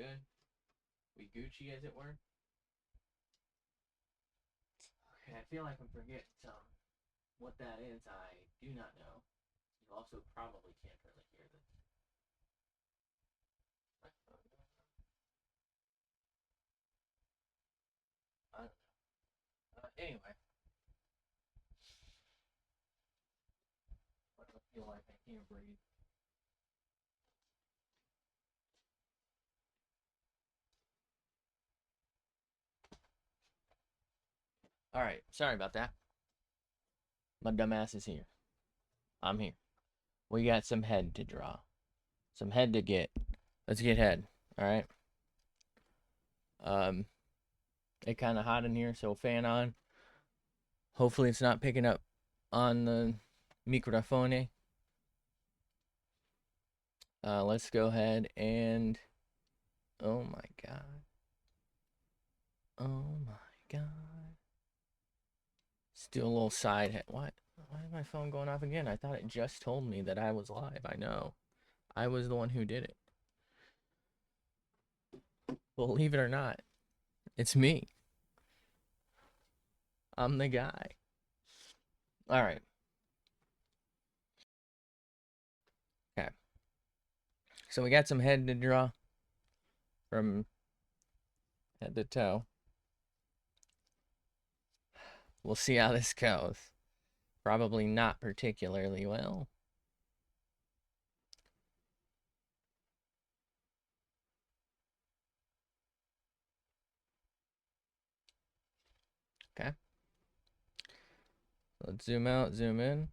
good? We Gucci, as it were? Okay, I feel like I'm forgetting some. What that is, I do not know. You also probably can't really hear this. I don't know. Anyway, I don't feel like I can't breathe. Alright, sorry about that. My dumbass is here. I'm here. We got some head to draw. Some head to get. Let's get head. Alright. It kind of hot in here, so fan on. Hopefully it's not picking up on the microphone. Let's go ahead and... Oh my god. Oh my god. Still a little side head. What? Why is my phone going off again? I thought it just told me that I was live. I know. I was the one who did it. Believe it or not, it's me. I'm the guy. All right. Okay. So we got some head to draw from head to toe. We'll see how this goes. Probably not particularly well. Okay. Let's zoom out, zoom in.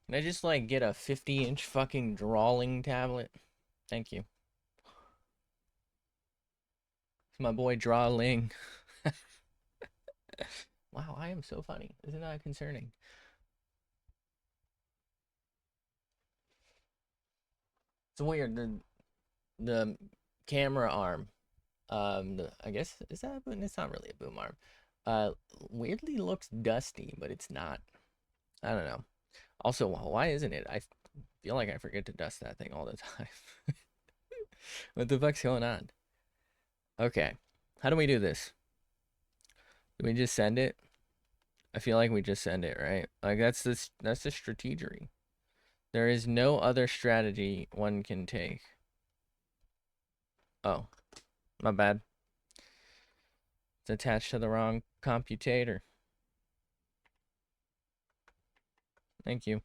Can I just like get a 50-inch fucking drawing tablet? Thank you. It's my boy Drawling. Wow, I am so funny. Isn't that concerning? It's weird. The camera arm. I guess is that a boom? It's not really a boom arm. Weirdly looks dusty, but it's not. I don't know. Also, why isn't it? I feel like I forget to dust that thing all the time. What the fuck's going on? Okay, how do we do this? Do we just send it? I feel like we just send it, right? Like that's the strategy. There is no other strategy one can take. Oh, my bad. It's attached to the wrong computator. Thank you.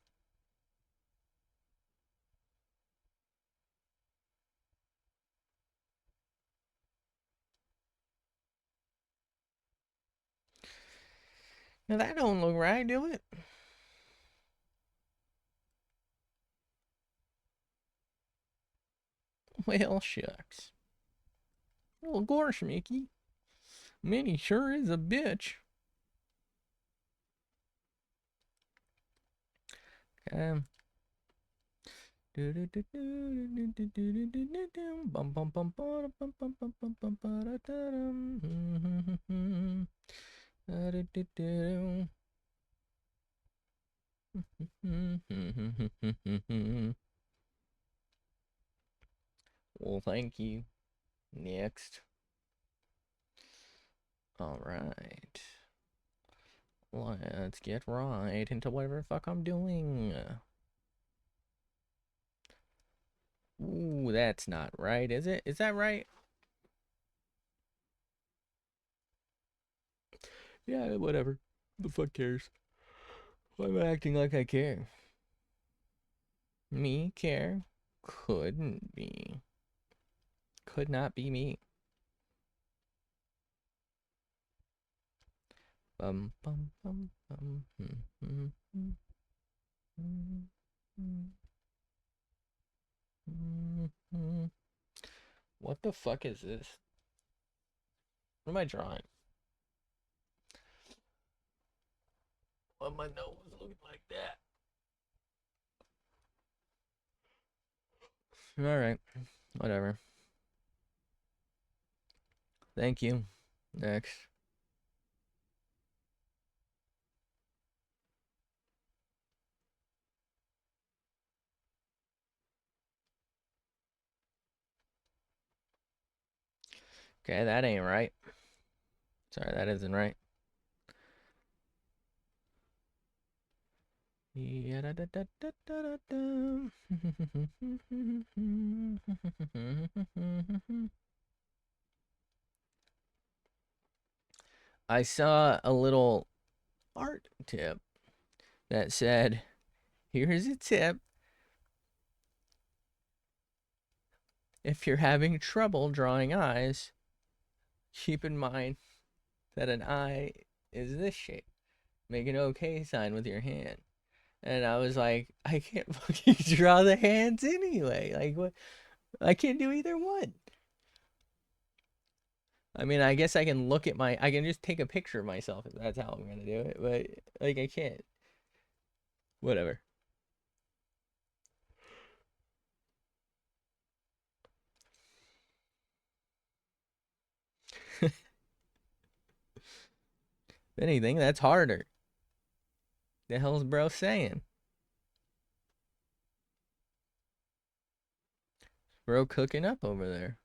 Now that don't look right, do it? Well, shucks. Well, gosh, Mickey. Minnie sure is a bitch. Um. Well, thank you. Next. All right. Let's get right into whatever the fuck I'm doing. Ooh, that's not right, is it? Is that right? Yeah, whatever. The fuck cares? Why am I acting like I care? Me care? Couldn't be. Could not be me. Bum bum bum bum. What the fuck is this? What am I drawing? Why my nose looking like that? All right, whatever. Thank you. Next. Okay, that ain't right. Sorry, that isn't right. I saw a little art tip that said, here's a tip. If you're having trouble drawing eyes, keep in mind that an eye is this shape. Make an okay sign with your hand. And I was like, I can't fucking draw the hands anyway. Like, what? I can't do either one. I mean, I guess I can look at I can just take a picture of myself if that's how I'm gonna do it. But, like, I can't. Whatever. If anything, that's harder. The hell's bro saying? Bro cooking up over there.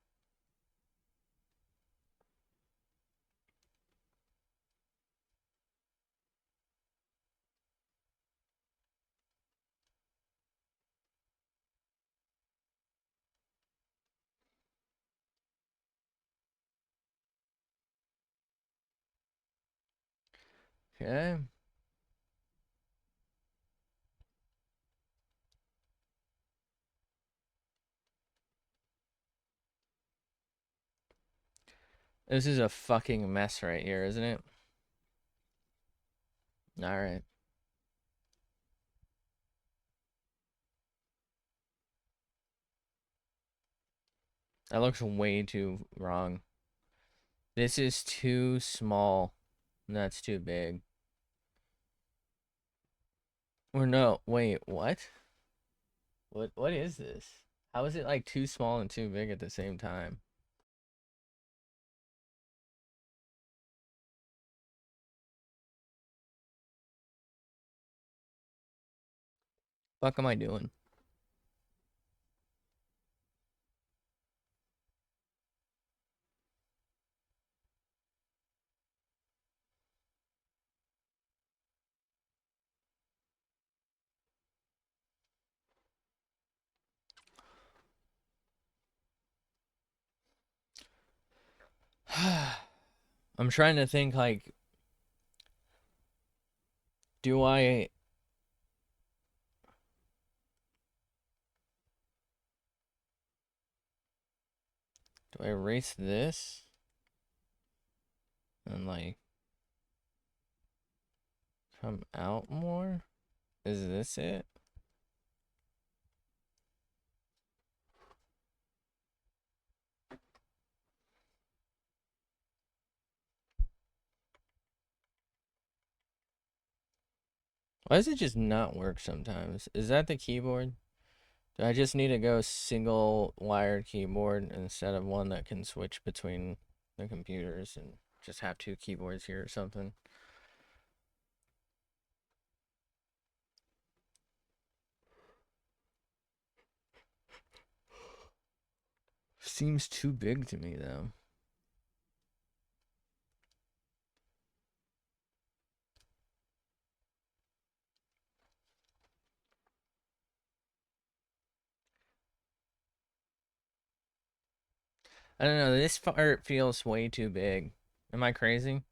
Okay. This is a fucking mess right here, isn't it? Alright. That looks way too wrong. This is too small. That's too big. Or no, wait, what? What is this? How is it like too small and too big at the same time? Fuck am I doing? I'm trying to think like, do I erase this and like come out more? Is this it? Why does it just not work sometimes? Is that the keyboard? Do I just need to go single wired keyboard instead of one that can switch between the computers and just have two keyboards here or something? Seems too big to me though. I don't know, this part feels way too big. Am I crazy?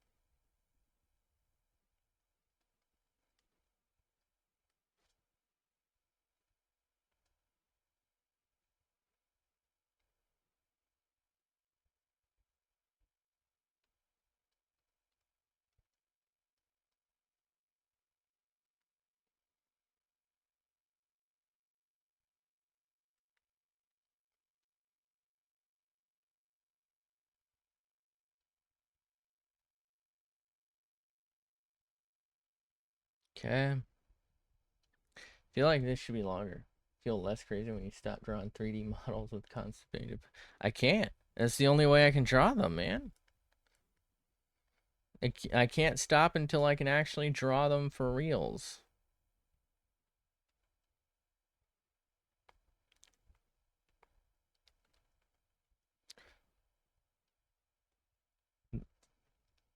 Okay. Feel like this should be longer. Feel less crazy when you stop drawing 3D models with constipated. I can't. That's the only way I can draw them, man. I can't stop until I can actually draw them for reals.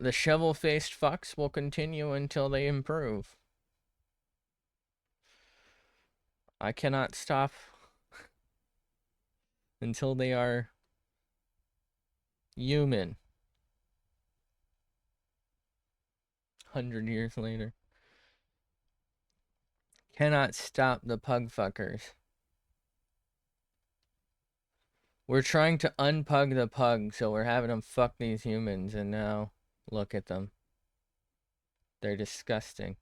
The shovel-faced fucks will continue until they improve. I cannot stop until they are human. 100 years later. Cannot stop the pug fuckers. We're trying to unpug the pug, so we're having them fuck these humans, and now look at them. They're disgusting.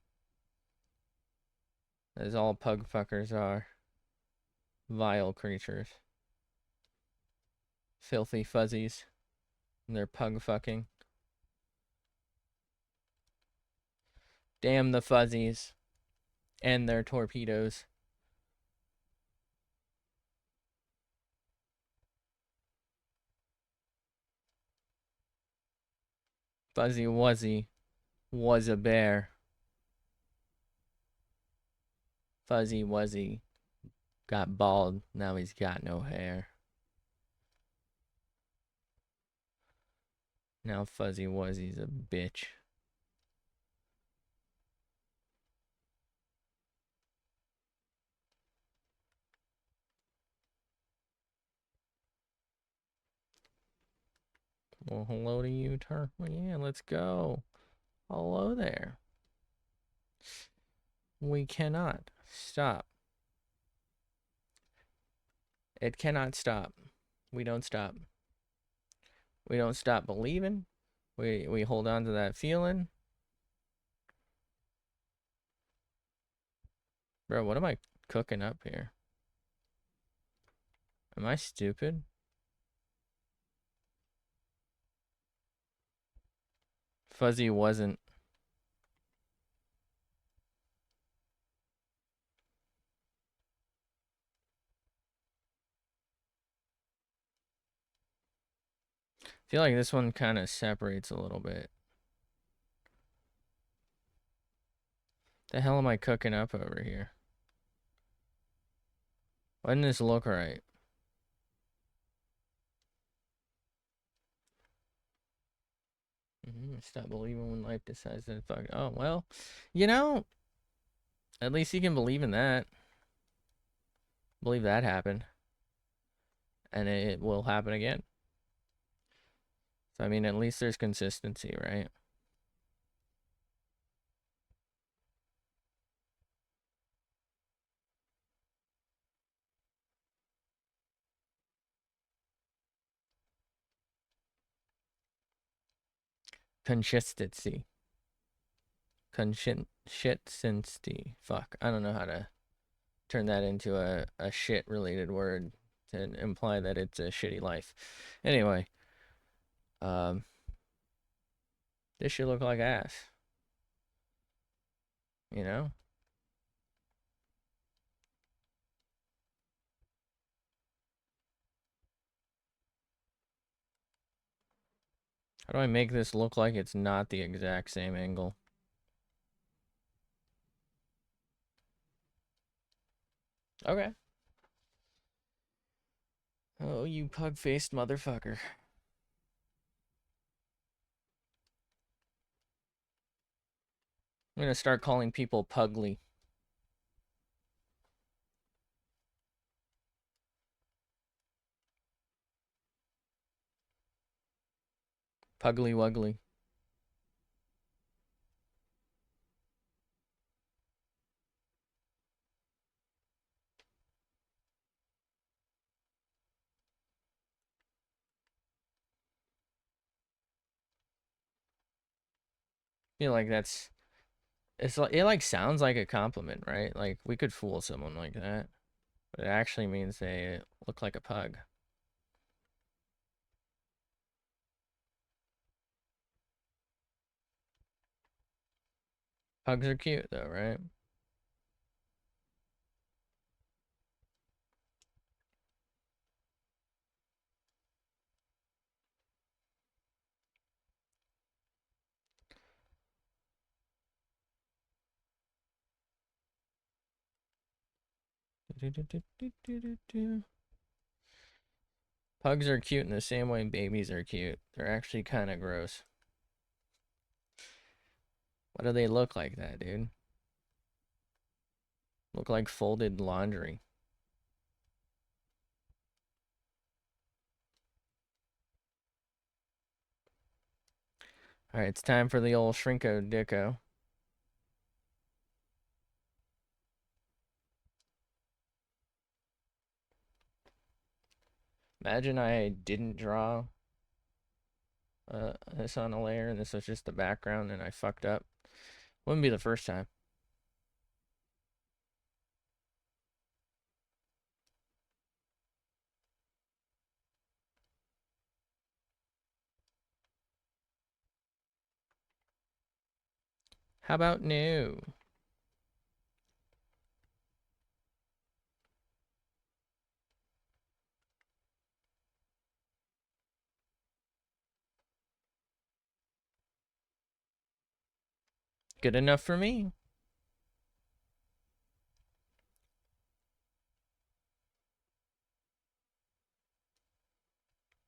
As all pug fuckers are. Vile creatures. Filthy fuzzies. And they're pug fucking. Damn the fuzzies. And their torpedoes. Fuzzy Wuzzy was a bear. Fuzzy Wuzzy got bald. Now he's got no hair. Now Fuzzy Wuzzy's a bitch. Well, hello to you, Turk. Well, yeah, let's go. Hello there. We cannot stop. It cannot stop. We don't stop. We don't stop believing. We hold on to that feeling. Bro, what am I cooking up here? Am I stupid? Fuzzy wasn't. I feel like this one kind of separates a little bit. The hell am I cooking up over here? Why didn't this look right? Stop believing when life decides that fuck. Oh, well, you know, at least you can believe in that. Believe that happened. And it will happen again. So, I mean, at least there's consistency, right? Consistency. Consistency. Fuck. I don't know how to turn that into a shit related word to imply that it's a shitty life. Anyway, this should look like ass. You know? How do I make this look like it's not the exact same angle? Okay. Oh, you pug-faced motherfucker. I'm gonna start calling people Pugly. Pugly Wuggly. Feel like that's it's like it like sounds like a compliment, right? Like we could fool someone like that, but it actually means they look like a pug. Pugs are cute though, right? Pugs are cute in the same way babies are cute. They're actually kind of gross. Why do they look like that, dude? Look like folded laundry. Alright, it's time for the old Shrinko Dicko. Imagine I didn't draw this on a layer and this was just the background and I fucked up. Wouldn't be the first time. How about no? Good enough for me.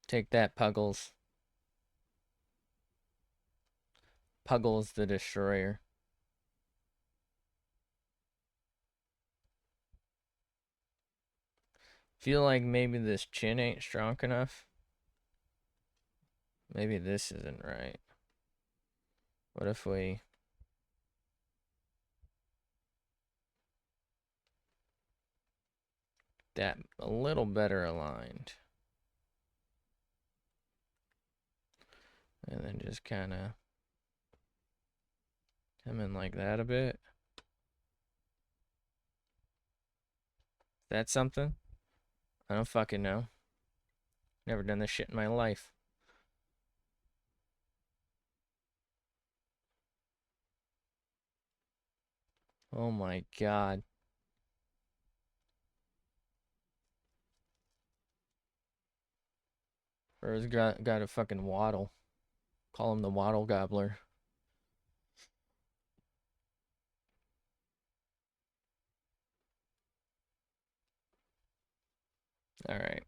Take that, Puggles. Puggles the Destroyer. Feel like maybe this chin ain't strong enough. Maybe this isn't right. What if we... that a little better aligned. And then just kind of come in like that a bit. That's something? I don't fucking know. Never done this shit in my life. Oh my god. Bro's got a fucking waddle. Call him the waddle gobbler. Alright.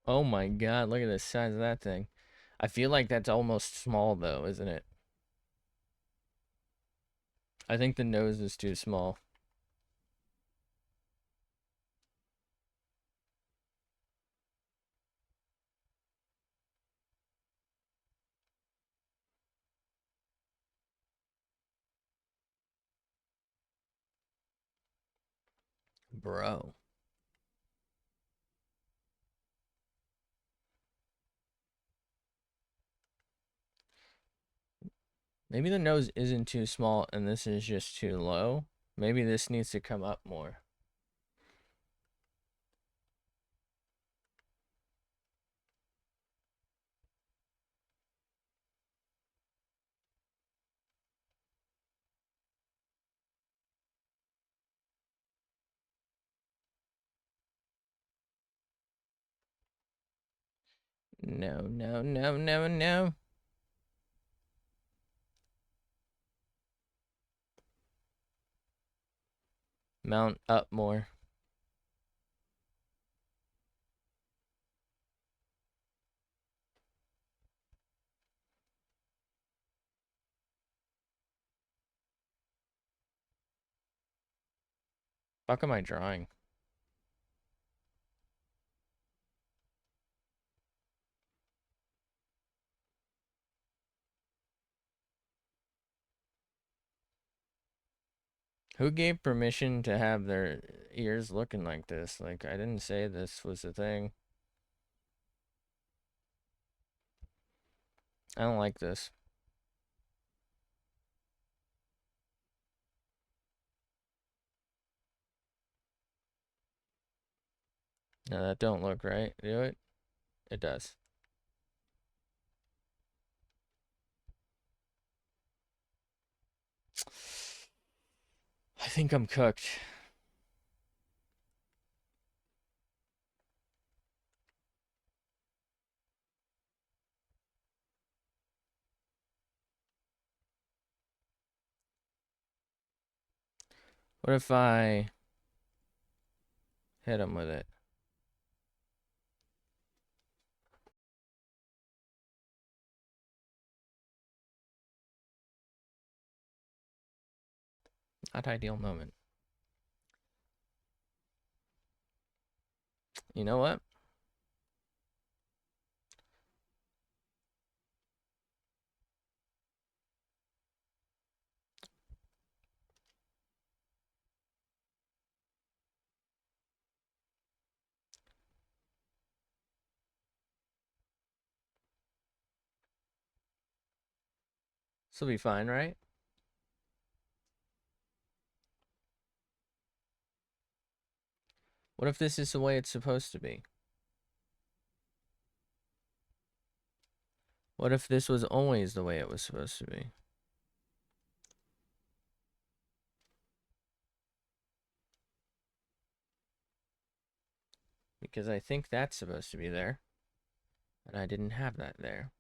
Oh my god, look at the size of that thing. I feel like that's almost small though, isn't it? I think the nose is too small. Bro. Maybe the nose isn't too small and this is just too low. Maybe this needs to come up more. No, no, no, no, no. Mount up more. Fuck am I drawing? Who gave permission to have their ears looking like this? Like, I didn't say this was a thing. I don't like this. No, that don't look right. Do it? It does. I think I'm cooked. What if I Hit him with it. Not ideal moment. You know what? This will be fine, right? What if this is the way it's supposed to be? What if this was always the way it was supposed to be? Because I think that's supposed to be there. And I didn't have that there.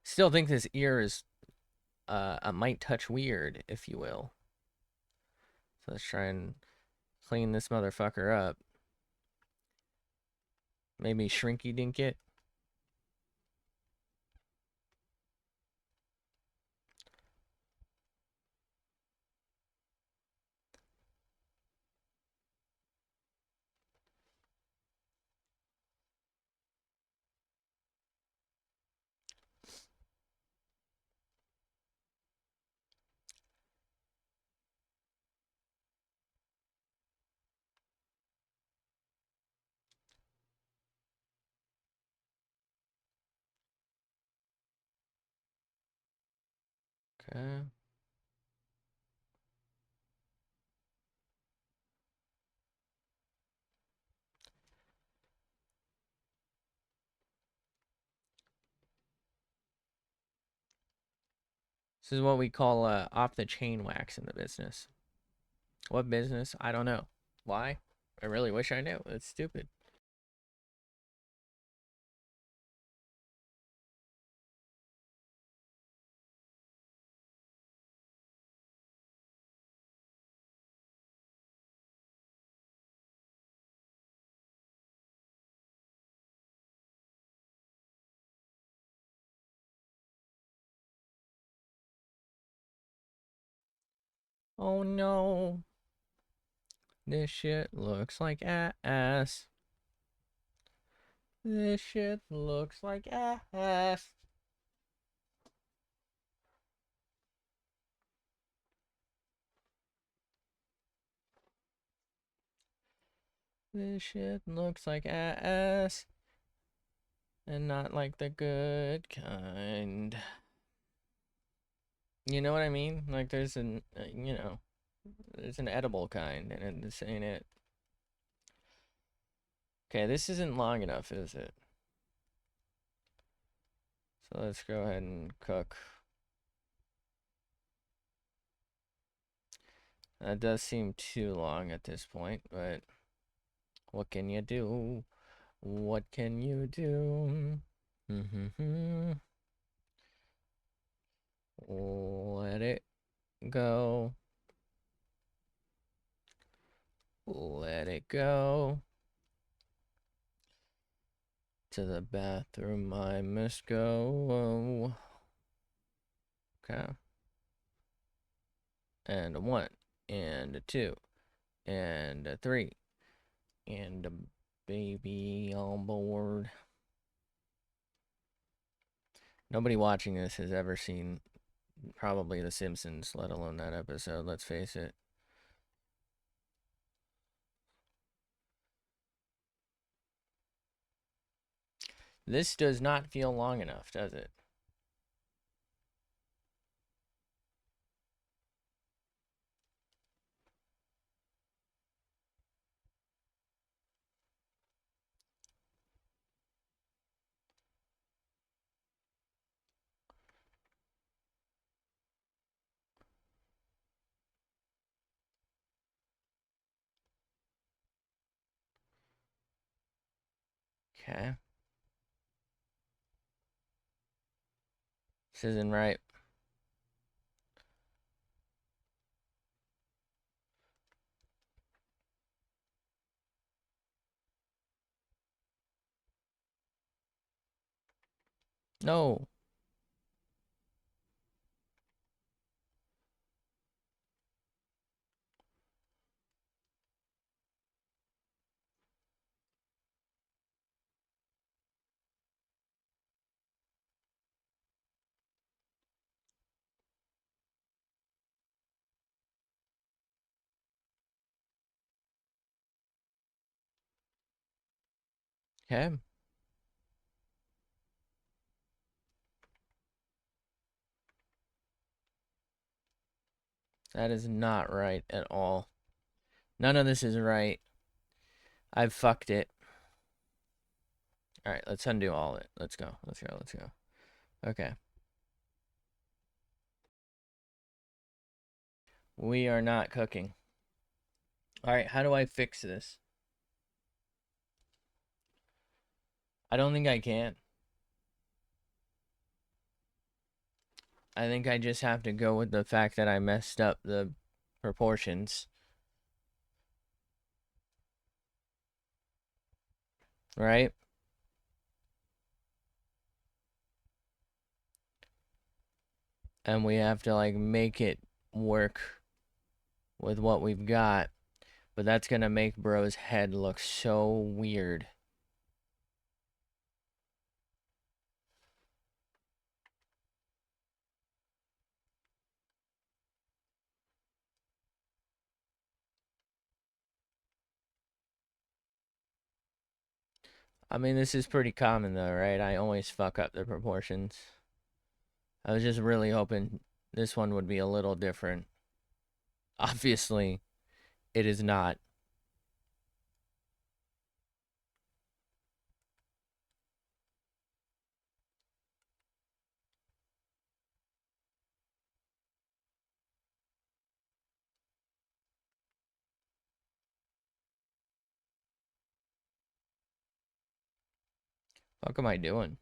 Still think this ear is a might touch weird, if you will. So let's try and clean this motherfucker up. Maybe shrinky dink it. Okay. This is what we call off the chain wax in the business. What business? I don't know. Why? I really wish I knew. It's stupid. Oh no. This shit looks like ass. This shit looks like ass. This shit looks like ass. And not like the good kind. You know what I mean? Like there's an, there's an edible kind, and this ain't it. Okay, this isn't long enough, is it? So let's go ahead and cook. That does seem too long at this point, but what can you do? What can you do? Let it go. Let it go. To the bathroom I must go. Okay. And a 1, and a 2, and a 3, and a baby on board. Nobody watching this has ever seen probably The Simpsons, let alone that episode, let's face it. This does not feel long enough, does it? Okay. This isn't right. No. Okay. That is not right at all. None of this is right. I've fucked it. All right, let's undo all of it. Let's go. Let's go. Let's go. Okay. We are not cooking. All right, how do I fix this? I don't think I can. I think I just have to go with the fact that I messed up the proportions. Right? And we have to like make it work with what we've got. But that's gonna make bro's head look so weird. I mean, this is pretty common though, right? I always fuck up the proportions. I was just really hoping this one would be a little different. Obviously, it is not. What am I doing?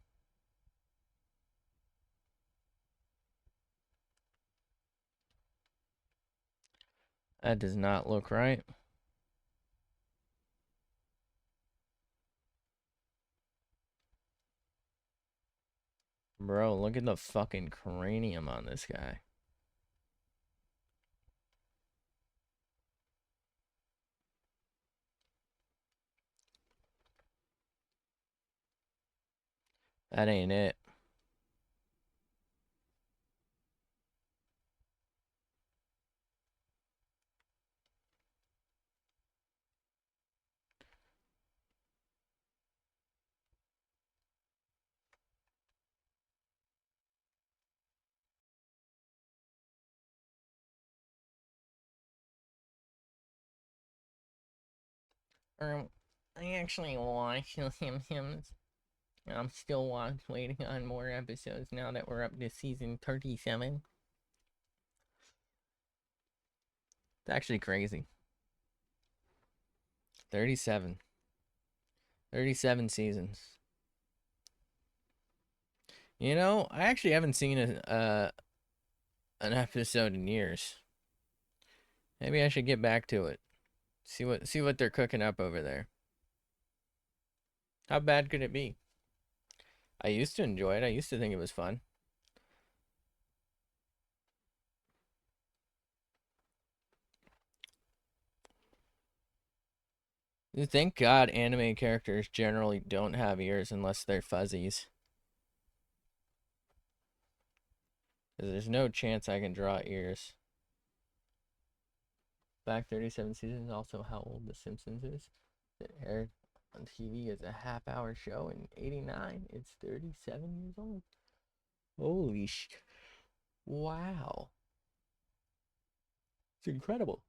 That does not look right. Bro, look at the fucking cranium on this guy. That ain't it. I actually watched The Simpsons. I'm still waiting on more episodes now that we're up to season 37. It's actually crazy. 37. 37 seasons. You know, I actually haven't seen an episode in years. Maybe I should get back to it. See what they're cooking up over there. How bad could it be? I used to enjoy it. I used to think it was fun. Thank God anime characters generally don't have ears unless they're fuzzies. Because there's no chance I can draw ears. Back 37 seasons, also how old The Simpsons is. It aired on TV as a half-hour show in '89. It's 37 years old. Holy sh! Wow. It's incredible.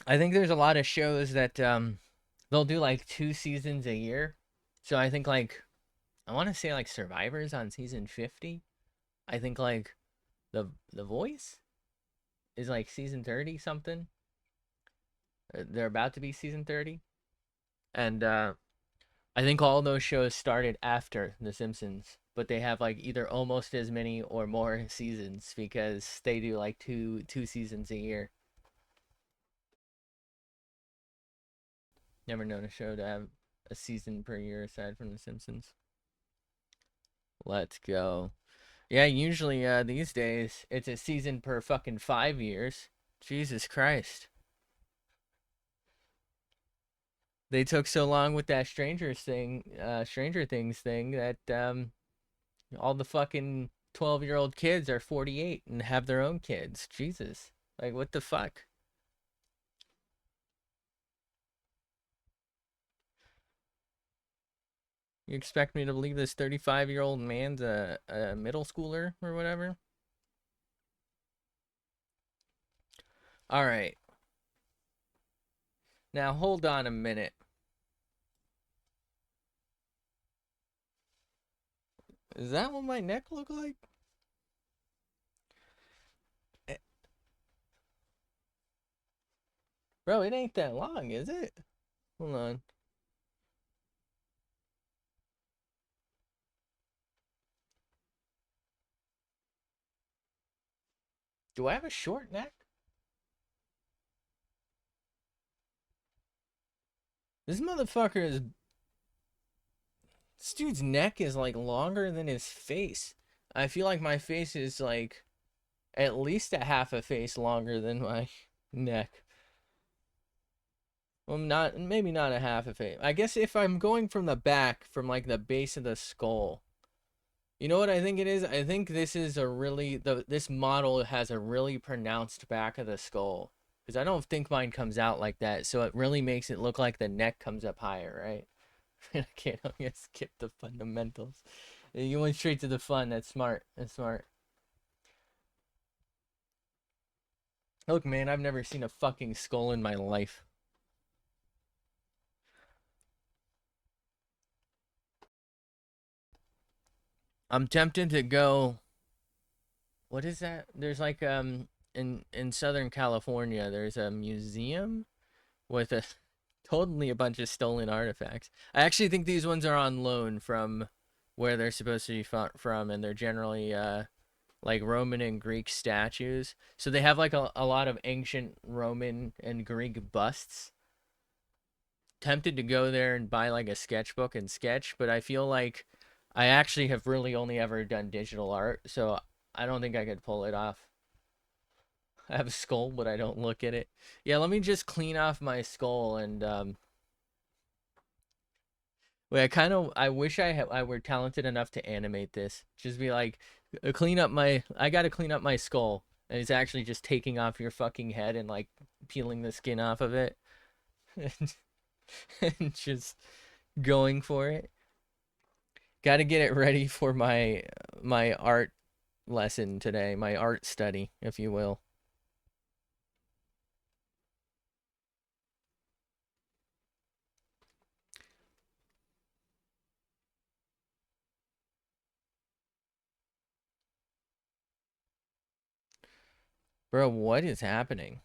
I think there's a lot of shows that they'll do like 2 seasons a year. So I think like I want to say like Survivor's on season 50. I think like the Voice is like season 30 something. They're about to be season 30. And I think all those shows started after The Simpsons, but they have like either almost as many or more seasons because they do like two seasons a year. Never known a show to have a season per year aside from The Simpsons. Let's go. Yeah, usually these days it's a season per fucking 5 years. Jesus Christ. They took so long with that Stranger Things thing that all the fucking 12-year-old kids are 48 and have their own kids. Jesus. Like what the fuck? You expect me to believe this 35-year-old man's a middle schooler or whatever? All right. Now hold on a minute. Is that what my neck look like? Eh, Bro, it ain't that long, is it? Hold on. Do I have a short neck? This motherfucker is. This dude's neck is like longer than his face. I feel like my face is like at least a half a face longer than my neck. Well, not maybe not a half a face. I guess if I'm going from the back, from like the base of the skull. You know what I think it is? I think this is a really this model has a really pronounced back of the skull because I don't think mine comes out like that. So it really makes it look like the neck comes up higher, right? I can't. I'm gonna skip the fundamentals. You went straight to the fun. That's smart. That's smart. Look, man, I've never seen a fucking skull in my life. I'm tempted to go. What is that? There's like in Southern California, there's a museum with a totally a bunch of stolen artifacts. I actually think these ones are on loan from where they're supposed to be from, and they're generally like Roman and Greek statues. So they have like a lot of ancient Roman and Greek busts. Tempted to go there and buy like a sketchbook and sketch, but I feel like I actually have really only ever done digital art, so I don't think I could pull it off. I have a skull, but I don't look at it. Yeah, let me just clean off my skull and wait, I wish I were talented enough to animate this. Just be like, clean up my. I gotta clean up my skull, and it's actually just taking off your fucking head and like peeling the skin off of it, and, and just going for it. Got to get it ready for my art lesson today, my art study, if you will. Bro, what is happening?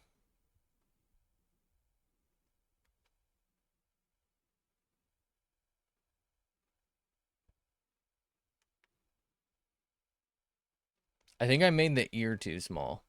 I think I made the ear too small.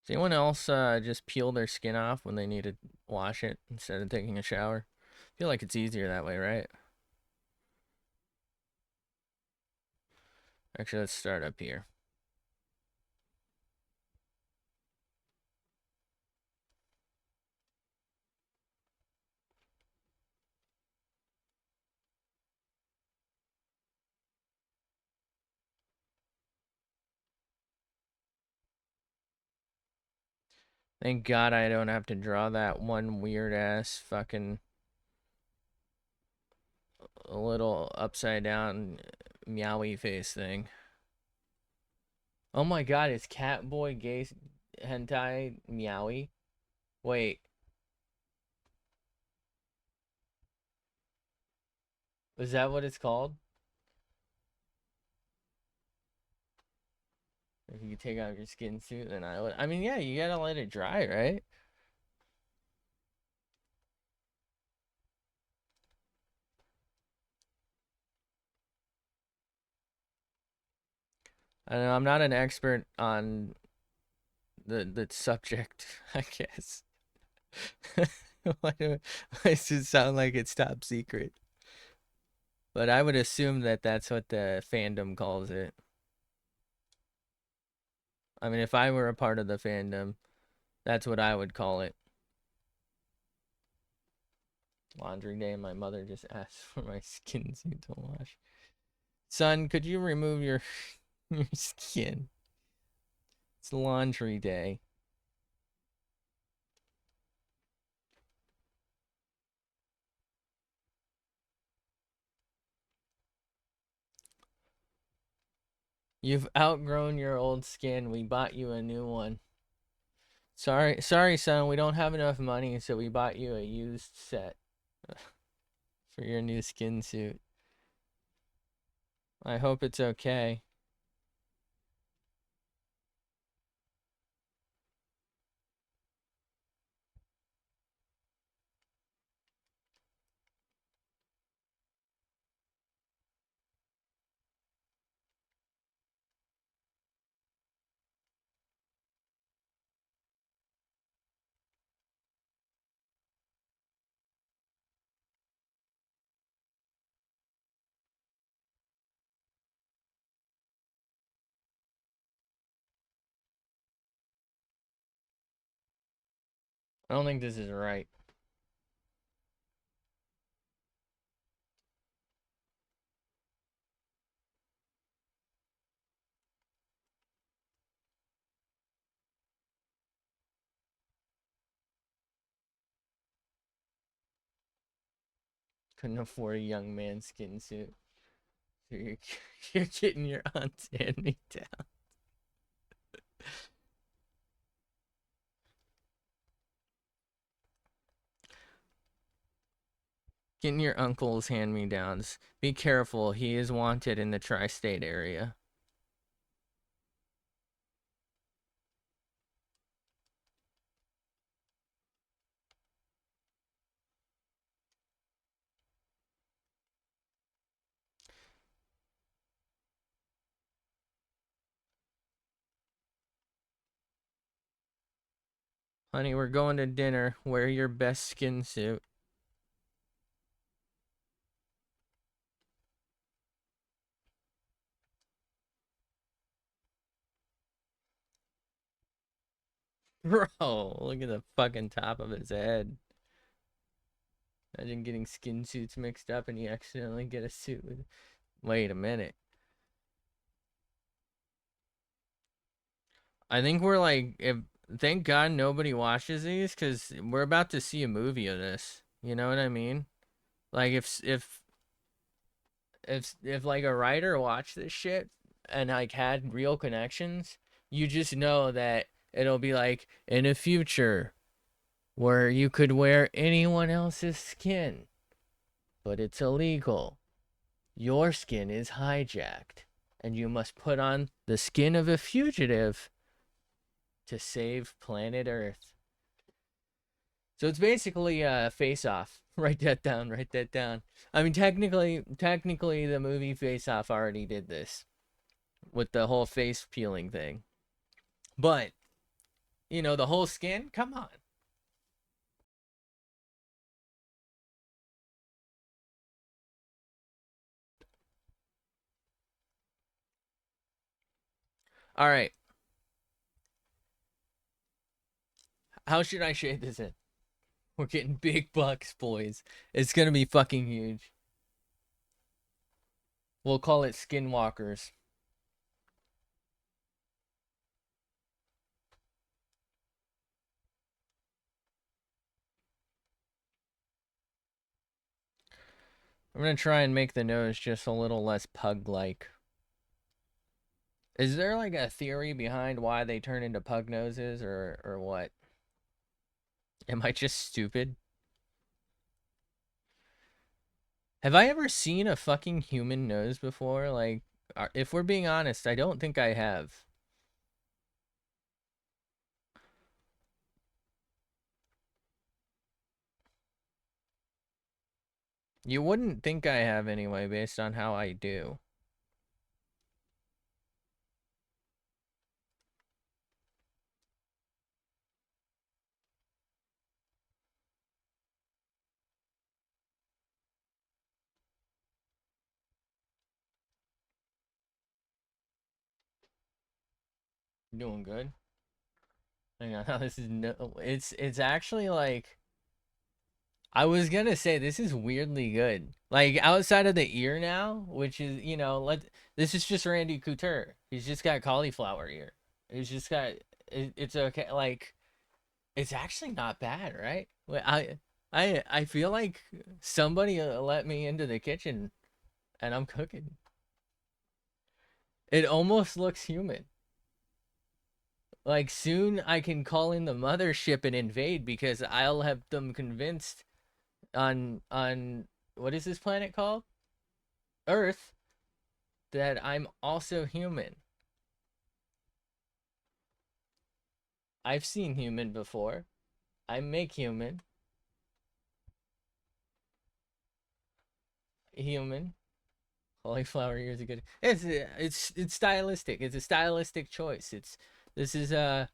Does anyone else just peel their skin off when they need to wash it instead of taking a shower? I feel like it's easier that way, right? Actually, let's start up here. Thank God I don't have to draw that one weird ass fucking little upside down meowy face thing. Oh my God, it's Catboy gay hentai meowy. Wait, Is that what it's called? If you take out your skin suit, then I would. I mean, yeah, you gotta let it dry, right? I don't know. I'm not an expert on the subject, I guess. Why does it sound like it's top secret? But I would assume that that's what the fandom calls it. I mean, if I were a part of the fandom, that's what I would call it. Laundry day, and my mother just asked for my skin suit to wash. Son, could you remove your your skin? It's laundry day. You've outgrown your old skin. We bought you a new one. Sorry, son. We don't have enough money, so we bought you a used set for your new skin suit. I hope it's okay. I don't think this is right. Couldn't afford a young man's skin suit. So you're getting your aunt's hand me down. Getting your uncle's hand me downs. Be careful, he is wanted in the tri state area. Honey, we're going to dinner. Wear your best skin suit. Bro, look at the fucking top of his head. Imagine getting skin suits mixed up and you accidentally get a suit with. Wait a minute. I think we're like, if thank God nobody watches these, because we're about to see a movie of this. You know what I mean? Like if like a writer watched this shit and like had real connections, you just know that it'll be like in a future where you could wear anyone else's skin, but it's illegal. Your skin is hijacked, and you must put on the skin of a fugitive to save planet Earth. So it's basically a face off. Write that down, write that down. I mean technically the movie Face Off already did this with the whole face peeling thing. But, you know, the whole skin, come on. All right. How should I shade this in? We're getting big bucks, boys. It's going to be fucking huge. We'll call it Skinwalkers. I'm going to try and make the nose just a little less pug-like. Is there like a theory behind why they turn into pug noses or what? Am I just stupid? Have I ever seen a fucking human nose before? Like, if we're being honest, I don't think I have. You wouldn't think I have anyway, based on how I do. Doing good. Hang on, this is no. It's actually like I was gonna say this is weirdly good. Like outside of the ear now, which is this is just Randy Couture. He's just got cauliflower ear. He's just got it's okay. Like it's actually not bad, right? I feel like somebody let me into the kitchen and I'm cooking. It almost looks human. Like soon I can call in the mothership and invade because I'll have them convinced on what is this planet called? Earth that I'm also human. I've seen human before. I make human. Human. Cauliflower ears are good. It's stylistic. It's a stylistic choice. This is a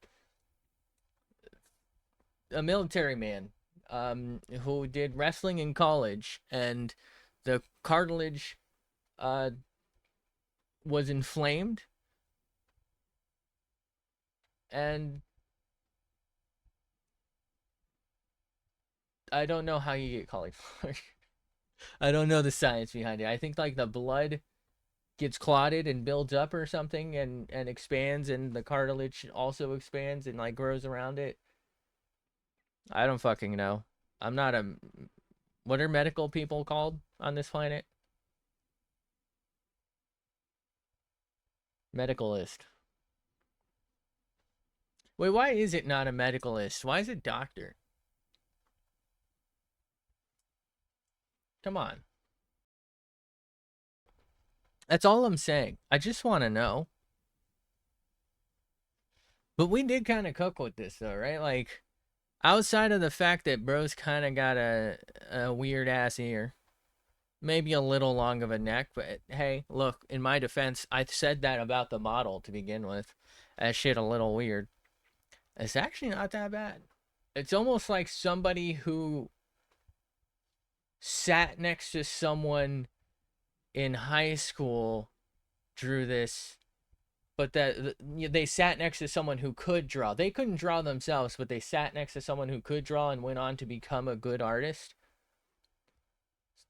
military man who did wrestling in college, and the cartilage uh was inflamed, and I don't know how you get cauliflower. I don't know the science behind it. I think like the blood gets clotted and builds up or something and expands, and the cartilage also expands and like grows around it. I don't fucking know. I'm not a what are medical people called on this planet? Medicalist. Wait, why is it not a medicalist? Why is it doctor? Come on. That's all I'm saying. I just want to know. But we did kind of cook with this though, right? Like outside of the fact that bro's kind of got a weird ass ear, maybe a little long of a neck, but hey, look, in my defense, I said that about the model to begin with. That shit a little weird. It's actually not that bad. It's almost like somebody who sat next to someone in high school drew this, but that they sat next to someone who could draw. They couldn't draw themselves, but they sat next to someone who could draw and went on to become a good artist.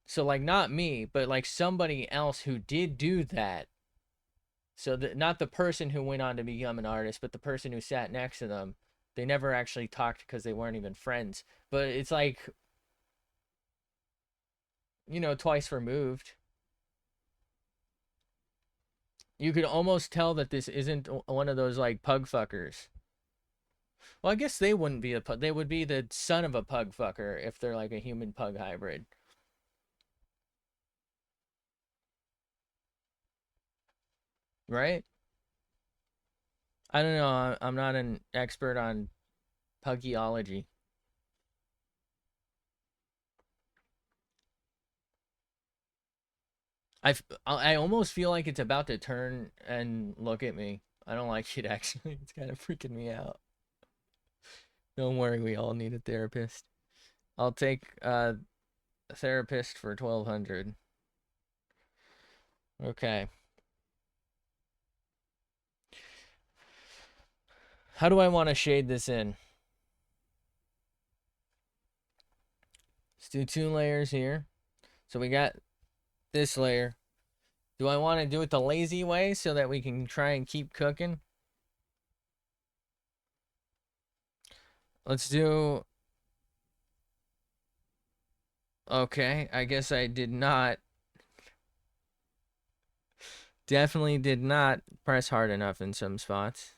So like not me, but like somebody else who did do that. So that not the person who went on to become an artist, but the person who sat next to them. They never actually talked because they weren't even friends. But it's like, twice removed. You could almost tell that this isn't one of those like pug fuckers. Well, I guess they wouldn't be a pug. They would be the son of a pug fucker if they're like a human pug hybrid. Right? I don't know. I'm not an expert on puggyology. I almost feel like it's about to turn and look at me. I don't like it actually. It's kind of freaking me out. Don't worry, we all need a therapist. I'll take a therapist for 1200. Okay. How do I want to shade this in? Let's do 2 layers here. So we got this layer. Do I want to do it the lazy way so that we can try and keep cooking? Let's do... Okay, I guess I did not. Definitely did not press hard enough in some spots.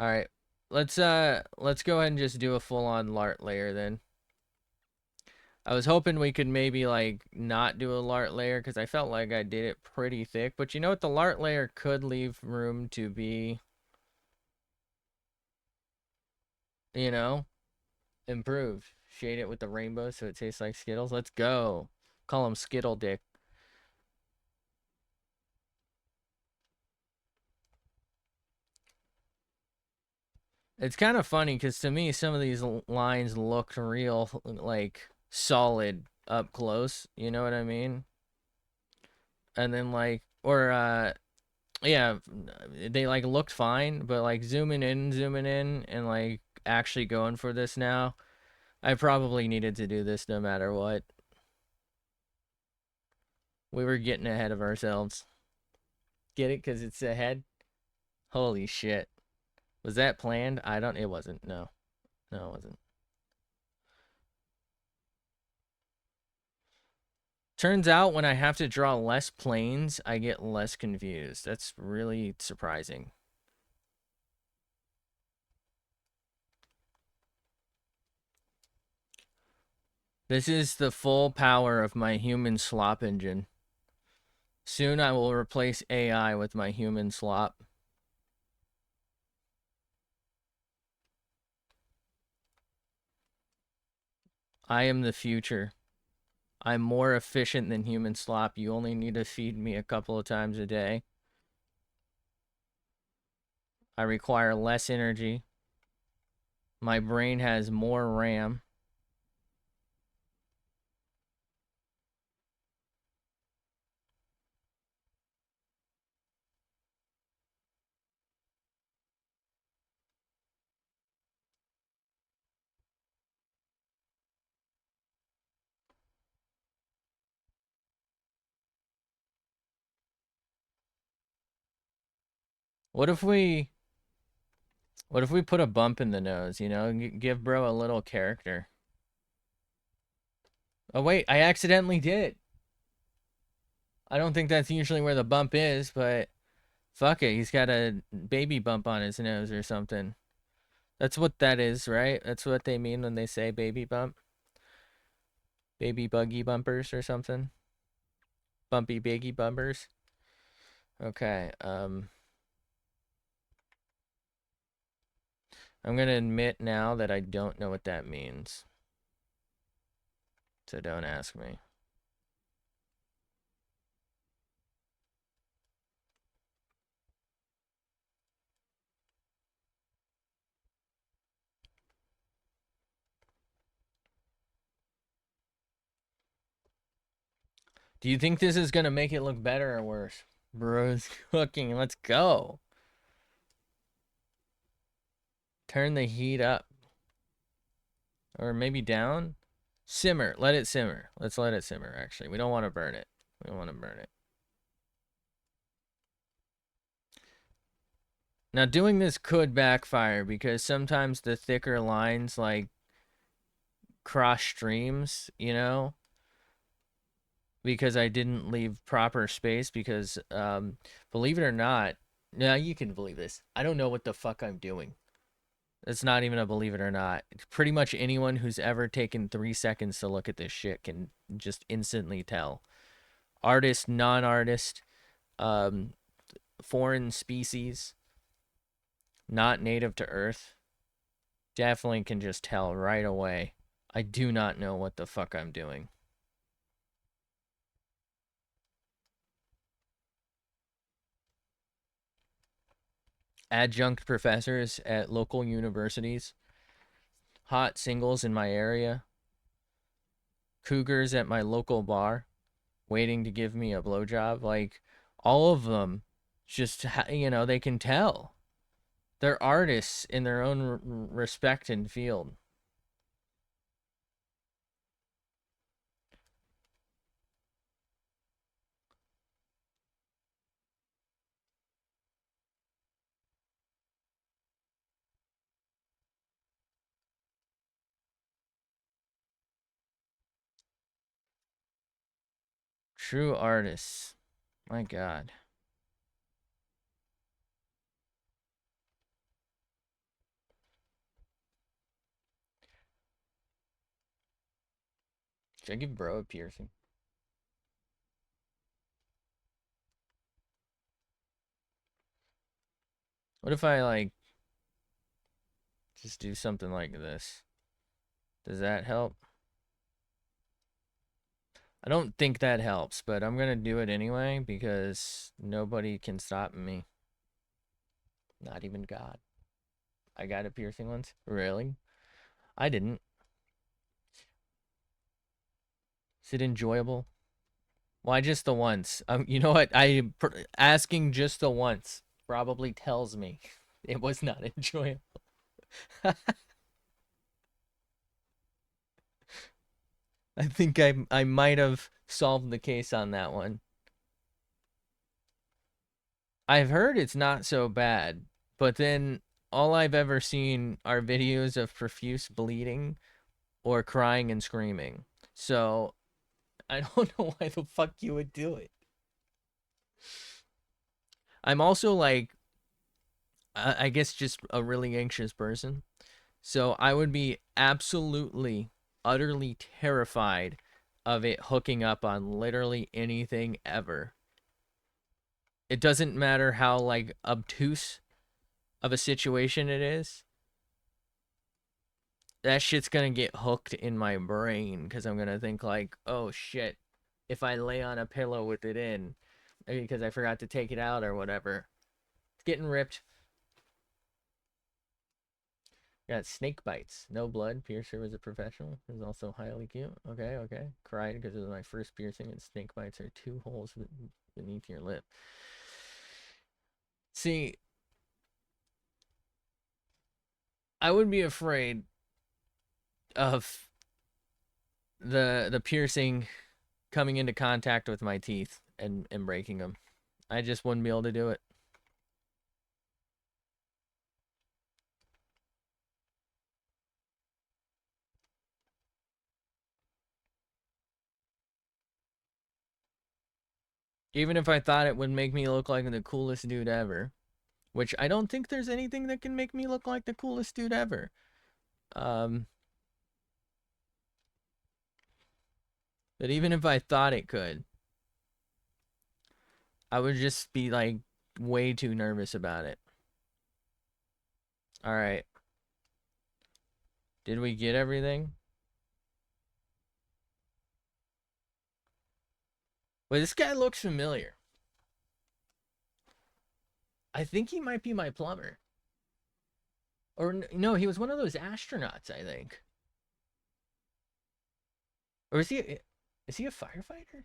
All right. Let's go ahead and just do a full-on lart layer then. I was hoping we could maybe like not do a lart layer because I felt like I did it pretty thick. But you know what? The lart layer could leave room to be, you know, improved. Shade it with the rainbow so it tastes like Skittles. Let's go. Call him Skittle Dick. It's kind of funny because to me, some of these lines look real, like solid up close. You know what I mean? And then like, or yeah, they like looked fine, but like zooming in, and like actually going for this now, I probably needed to do this no matter what. We were getting ahead of ourselves. Get it? Because it's ahead? Holy shit. Was that planned? I don't, it wasn't. No. No, it wasn't. Turns out when I have to draw less planes, I get less confused. That's really surprising. This is the full power of my human slop engine. Soon I will replace AI with my human slop. I am the future. I'm more efficient than human slop. You only need to feed me a couple of times a day. I require less energy. My brain has more RAM. What if we put a bump in the nose, you know? Give bro a little character. Oh wait, I accidentally did. I don't think that's usually where the bump is, but fuck it. He's got a baby bump on his nose or something. That's what that is, right? That's what they mean when they say baby bump. Baby buggy bumpers or something. Bumpy baggy bumpers. Okay, I'm gonna admit now that I don't know what that means. So don't ask me. Do you think this is gonna make it look better or worse? Bro's cooking. Let's go. Turn the heat up. Or maybe down. Simmer. Let it simmer. Let's let it simmer, actually. We don't want to burn it. We don't want to burn it. Now, doing this could backfire because sometimes the thicker lines, like, cross streams, you know? Because I didn't leave proper space because, believe it or not, now you can believe this. I don't know what the fuck I'm doing. It's not even a believe it or not. Pretty much anyone who's ever taken 3 seconds to look at this shit can just instantly tell. Artist, non-artist, um, foreign species, not native to Earth, definitely can just tell right away. I do not know what the fuck I'm doing. Adjunct professors at local universities, hot singles in my area, cougars at my local bar, waiting to give me a blowjob. Like, all of them, just, you know, they can tell. They're artists in their own respect and field. True artists. My God. Should I give bro a piercing? What if I, like, just do something like this? Does that help? I don't think that helps, but I'm gonna do it anyway because nobody can stop me. Not even God. I got a piercing once? Really? I didn't. Is it enjoyable? Why just the once? You know what? Asking just the once probably tells me it was not enjoyable. I think I might have solved the case on that one. I've heard it's not so bad, but then all I've ever seen are videos of profuse bleeding or crying and screaming. So I don't know why the fuck you would do it. I'm also like, I guess just a really anxious person. So I would be absolutely, utterly terrified of it hooking up on literally anything ever. It doesn't matter how, like, obtuse of a situation it is. That shit's gonna get hooked in my brain because I'm gonna think like, oh shit, if I lay on a pillow with it in, because I forgot to take it out or whatever, it's getting ripped. Got snake bites, no blood. Piercer was a professional. Is also highly cute. Okay, okay. Cried because it was my first piercing, and snake bites are 2 holes beneath your lip. See, I would be afraid of the piercing coming into contact with my teeth and breaking them. I just wouldn't be able to do it. Even if I thought it would make me look like the coolest dude ever, which I don't think there's anything that can make me look like the coolest dude ever. But even if I thought it could, I would just be like way too nervous about it. All right. Did we get everything? Well, this guy looks familiar. I think he might be my plumber. Or no, he was one of those astronauts, I think. Or is he a firefighter?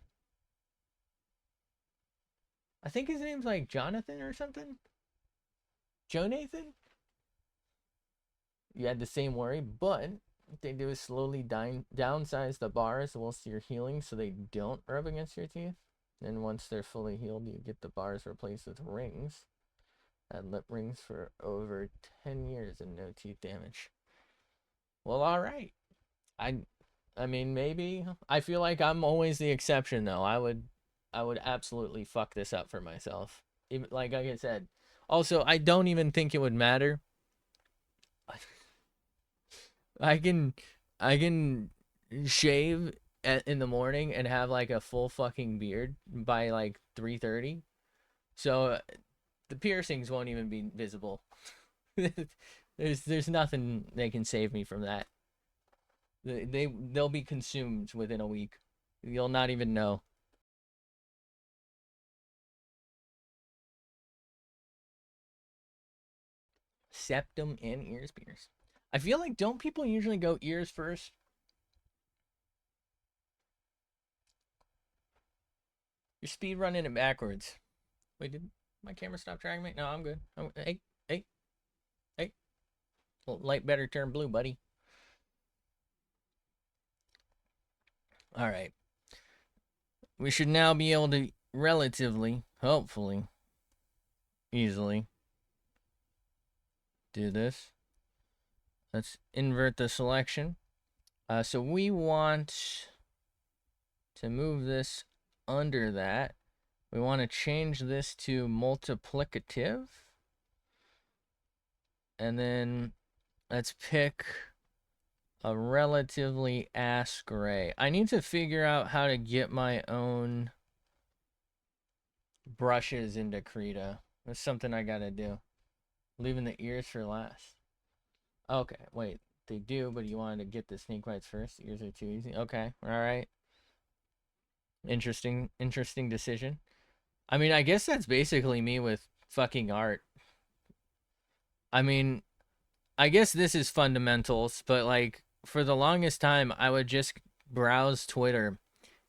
I think his name's like Jonathan or something. Joe Nathan? You had the same worry, but what they do is slowly downsize the bars whilst you're healing so they don't rub against your teeth. And once they're fully healed, you get the bars replaced with rings. Had lip rings for over 10 years and no teeth damage. Well, all right. I I mean, maybe. I feel like I'm always the exception though. I would absolutely fuck this up for myself. Even like I said. Also, I don't even think it would matter. I can I can shave in the morning and have like a full fucking beard by like 3:30. So the piercings won't even be visible. There's nothing they can save me from that. They'll be consumed within a week. You'll not even know. Septum and ears pierced. I feel like don't people usually go ears first? You're speed running it backwards. Wait, did my camera stop tracking me? No, I'm good. Hey, hey, hey. Well, light better turn blue, buddy. All right. We should now be able to relatively, hopefully, easily do this. Let's invert the selection. So we want to move this under that. We want to change this to multiplicative. And then let's pick a relatively ass gray. I need to figure out how to get my own brushes into Krita. That's something I gotta do. Leaving the ears for last. Okay, wait. They do, but you wanted to get the snake bites first. Ears are too easy. Okay, all right. Interesting decision. I mean, I guess that's basically me with fucking art. I mean, I guess this is fundamentals, but like for the longest time, I would just browse Twitter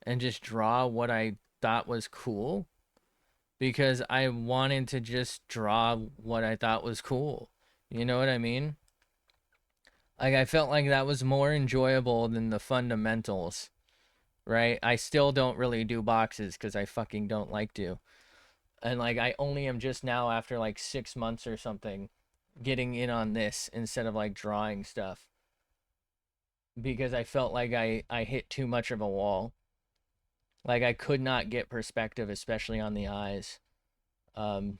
and just draw what I thought was cool because I wanted to just draw what I thought was cool. You know what I mean? Like I felt like that was more enjoyable than the fundamentals, right? I still don't really do boxes because I fucking don't like to. And like I only am just now after like 6 months or something getting in on this instead of like drawing stuff because I felt like I hit too much of a wall. Like I could not get perspective, especially on the eyes. Um,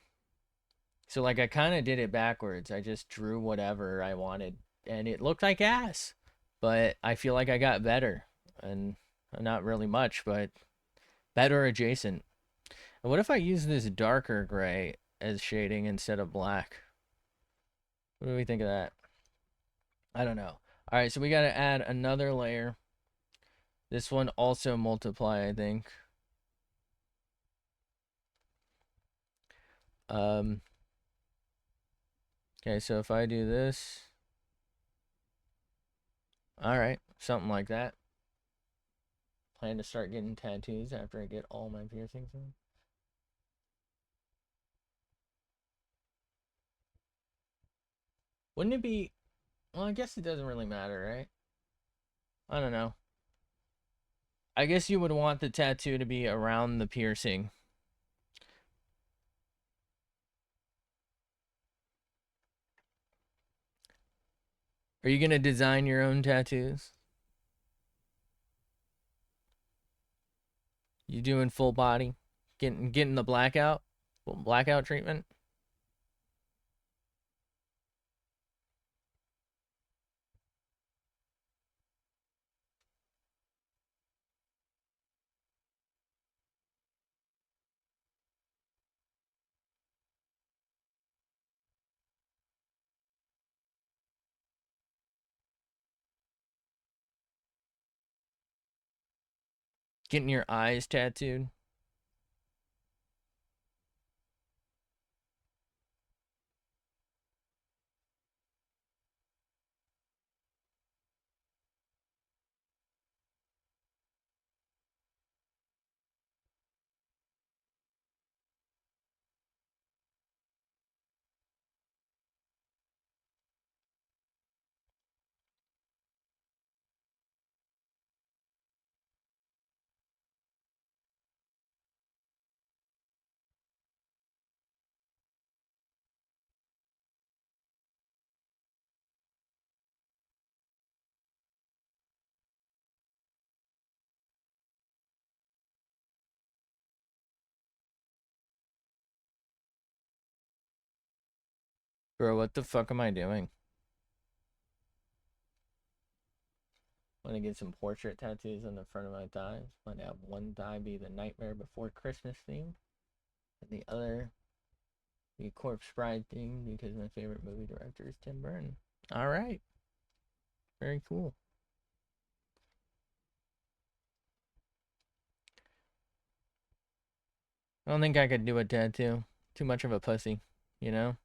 so like I kind of did it backwards. I just drew whatever I wanted, and it looked like ass. But I feel like I got better, and not really much, but better adjacent. And what if I use this darker gray as shading instead of black? What do we think of that? I don't know. All right, so we got to add another layer. This one also multiply, I think. Um, okay, so if I do this, all right, something like that. Plan to start getting tattoos after I get all my piercings in. Wouldn't it be, well, I guess it doesn't really matter, right? I don't know. I guess you would want the tattoo to be around the piercing. Are you gonna design your own tattoos? You doing full body? Getting the blackout treatment? Getting your eyes tattooed? Bro, what the fuck am I doing? Want to get some portrait tattoos on the front of my thighs. Want to have one thigh be the Nightmare Before Christmas theme, and the other be Corpse Bride theme because my favorite movie director is Tim Burton. All right, very cool. I don't think I could do a tattoo. Too much of a pussy, you know?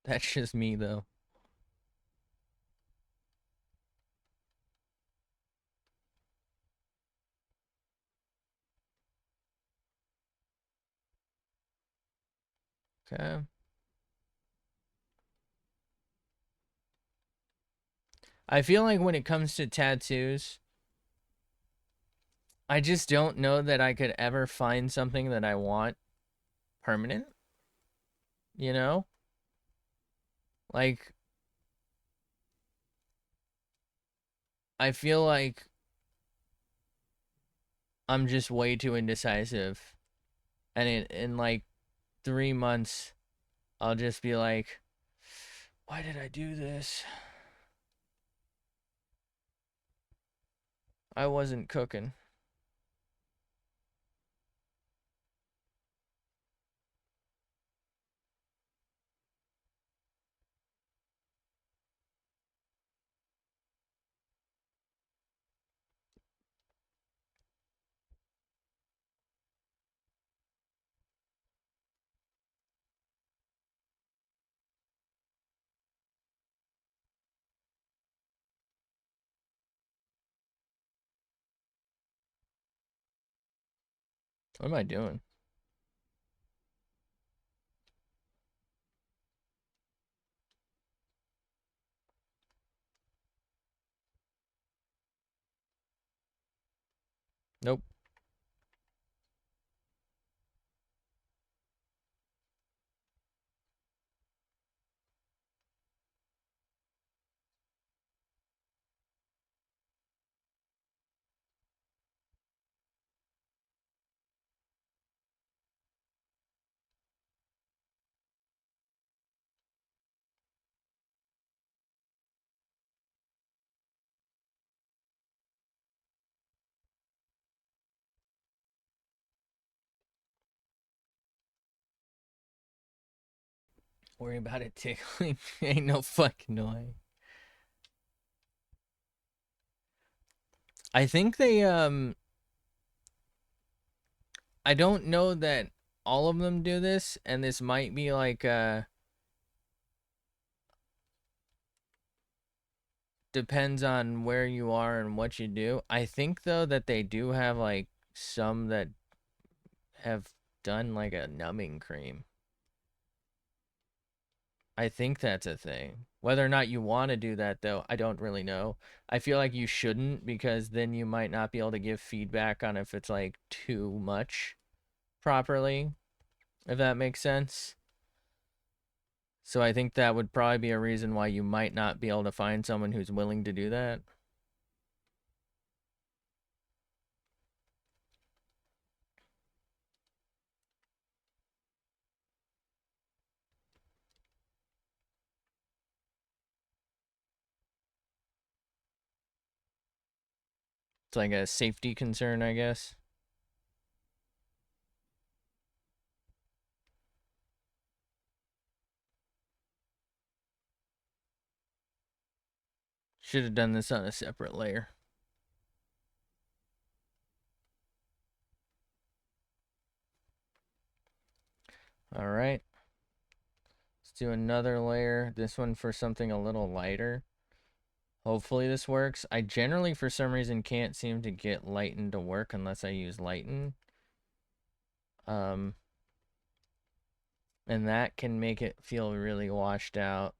That's just me, though. Okay. I feel like when it comes to tattoos, I just don't know that I could ever find something that I want permanent, you know? Like, I feel like I'm just way too indecisive. And in like 3 months, I'll just be like, why did I do this? I wasn't cooking. What am I doing? Nope. Worry about it tickling. Ain't no fucking way. I think I don't know that all of them do this, and this might be like depends on where you are and what you do. I think though that they do have like some that have done like a numbing cream. I think that's a thing. Whether or not you want to do that though, I don't really know. I feel like you shouldn't, because then you might not be able to give feedback on if it's like too much properly, if that makes sense. So I think that would probably be a reason why you might not be able to find someone who's willing to do that. It's like a safety concern, I guess. Should have done this on a separate layer. All right. Let's do another layer. This one for something a little lighter. Hopefully this works. I generally, for some reason, can't seem to get lighten to work unless I use lighten. And that can make it feel really washed out.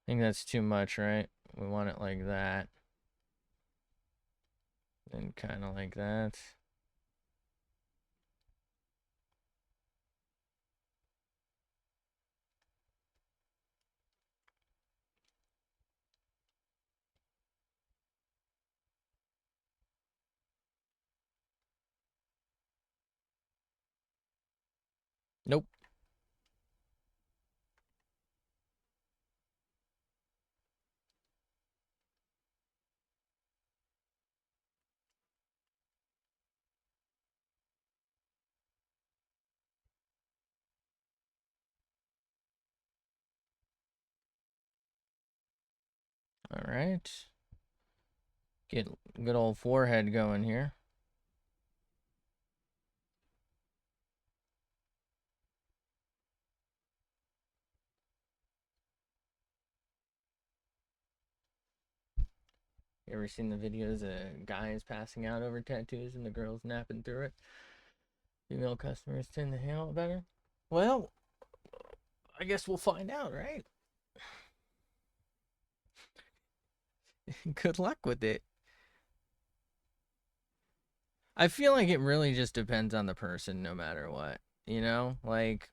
I think that's too much, right? We want it like that. And kind of like that. Nope. All right. Get good old forehead going here. You ever seen the videos of guys passing out over tattoos and the girls napping through it? Female customers tend to handle it better. Well, I guess we'll find out, right? Good luck with it. I feel like it really just depends on the person no matter what. Like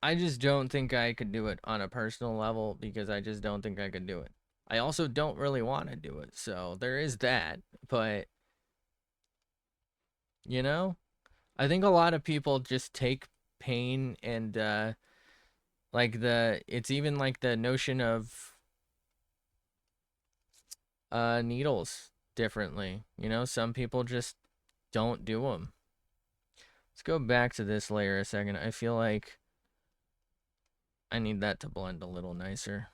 I just don't think I could do it on a personal level because I just don't think I could do it. I also don't really want to do it. So there is that, but you know, I think a lot of people just take pain and like it's even like the notion of needles differently. Some people just don't do them. Let's go back to this layer a second. I feel like I need that to blend a little nicer.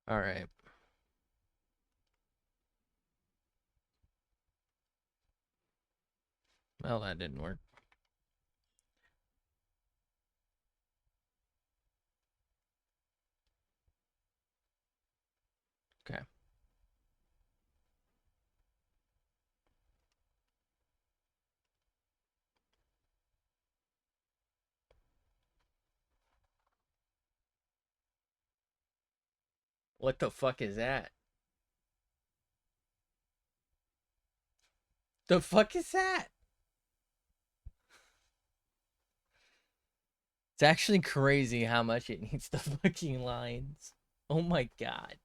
All right. Well, that didn't work. Okay. What the fuck is that? The fuck is that? It's actually crazy how much it needs the fucking lines. Oh my god.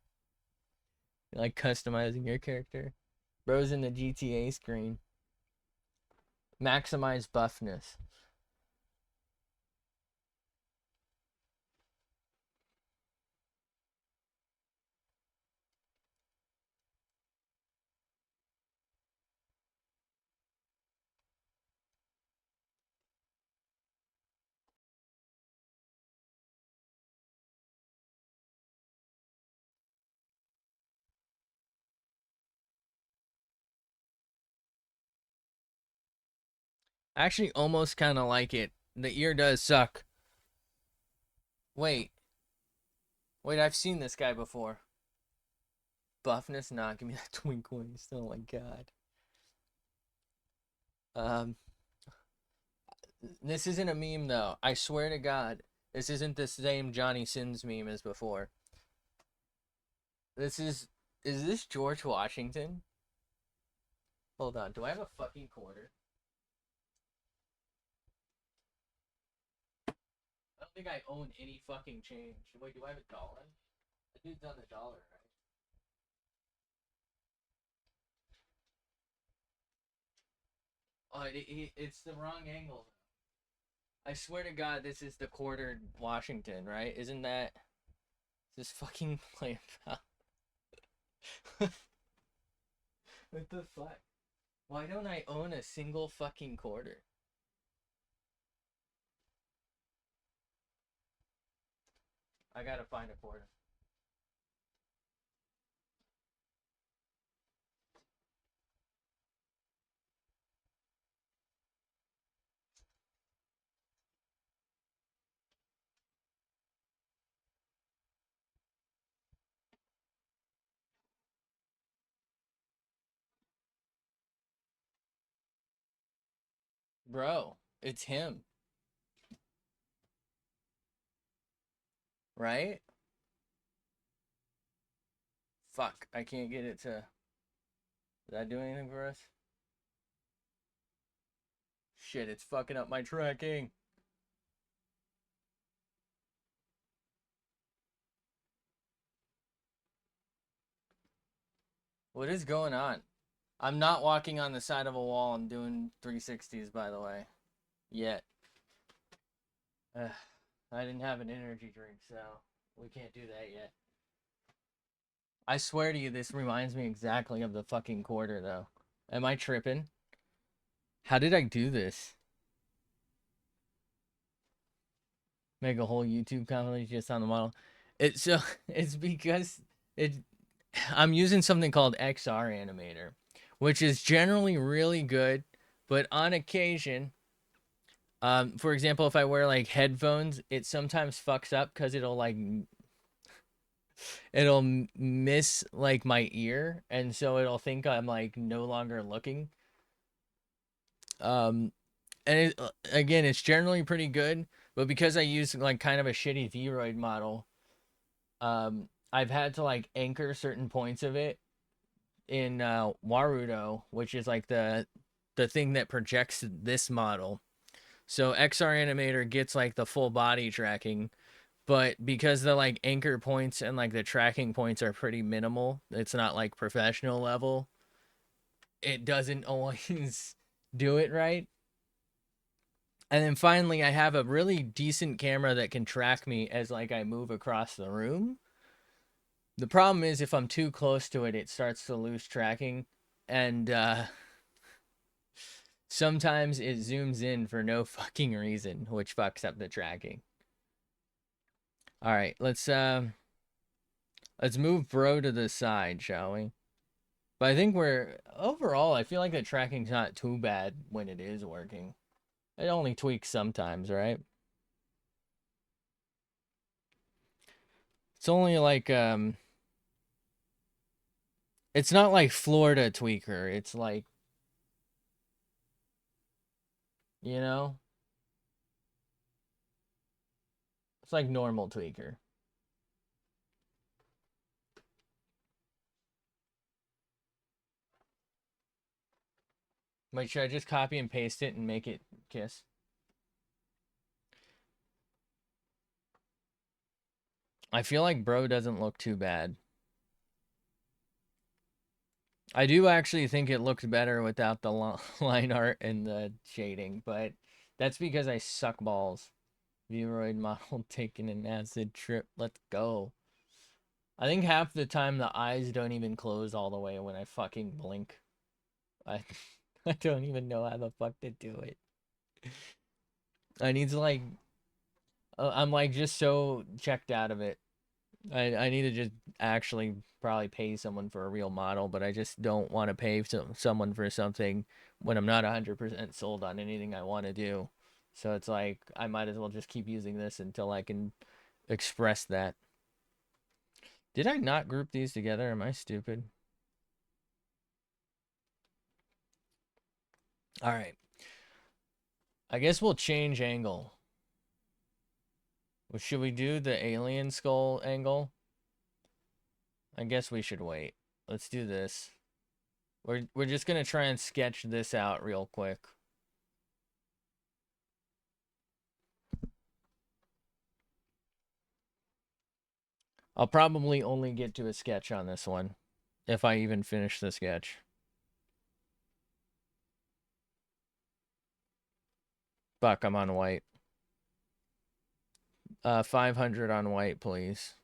Like customizing your character. Bro's in the GTA screen. Maximize buffness. I actually almost kind of like it. The ear does suck. Wait. Wait, I've seen this guy before. Buffness? Nah, give me that twinkle. Oh my god. Um, this isn't a meme though. I swear to God, this isn't the same Johnny Sins meme as before. This is this George Washington? Hold on, do I have a fucking quarter? I don't think I own any fucking change. Wait, do I have a dollar? The dude's on the dollar, right? Oh, it's the wrong angle. I swear to God, this is the quartered Washington, right? Isn't that this fucking play about? What the fuck? Why don't I own a single fucking quarter? I gotta find a quarter. Bro, it's him, right? Fuck, I can't get it to. Did I do anything for us? Shit, it's fucking up my tracking. What is going on? I'm not walking on the side of a wall and doing 360s, by the way. Yet. I didn't have an energy drink, so we can't do that yet. I swear to you, this reminds me exactly of the fucking quarter, though. Am I tripping? How did I do this? Make a whole YouTube compilation just on the model. It's so it's because it. I'm using something called XR Animator, which is generally really good, but on occasion, for example, if I wear like headphones, it sometimes fucks up because it'll like it'll miss like my ear, and so it'll think I'm like no longer looking. Um, and again, it's generally pretty good, but because I use like kind of a shitty Vroid model, I've had to like anchor certain points of it in Warudo, which is like the thing that projects this model. So XR Animator gets like the full body tracking, but because the like anchor points and like the tracking points are pretty minimal, it's not like professional level. It doesn't always do it right. And then finally, I have a really decent camera that can track me as like I move across the room. The problem is if I'm too close to it, it starts to lose tracking, and sometimes it zooms in for no fucking reason, which fucks up the tracking. All right, let's move bro to the side, shall we? But I think we're overall, I feel like the tracking's not too bad when it is working. It only tweaks sometimes, right? It's only like it's not like Florida tweaker. It's like, you know, it's like normal tweaker. Wait, should I just copy and paste it and make it kiss? I feel like bro doesn't look too bad. I do actually think it looked better without the line art and the shading, but that's because I suck balls. Vroid model taking an acid trip. Let's go. I think half the time the eyes don't even close all the way when I fucking blink. I I don't even know how the fuck to do it. I need to like I'm like just so checked out of it. I need to just actually probably pay someone for a real model, but I just don't want to pay someone for something when I'm not 100% sold on anything I want to do. So it's like I might as well just keep using this until I can express that. Did I not group these together? Am I stupid? All right. I guess we'll change angle. Well, should we do the alien skull angle? I guess we should wait. Let's do this. We're just gonna try and sketch this out real quick. I'll probably only get to a sketch on this one, if I even finish the sketch. Fuck, I'm on white. 500 on white, please.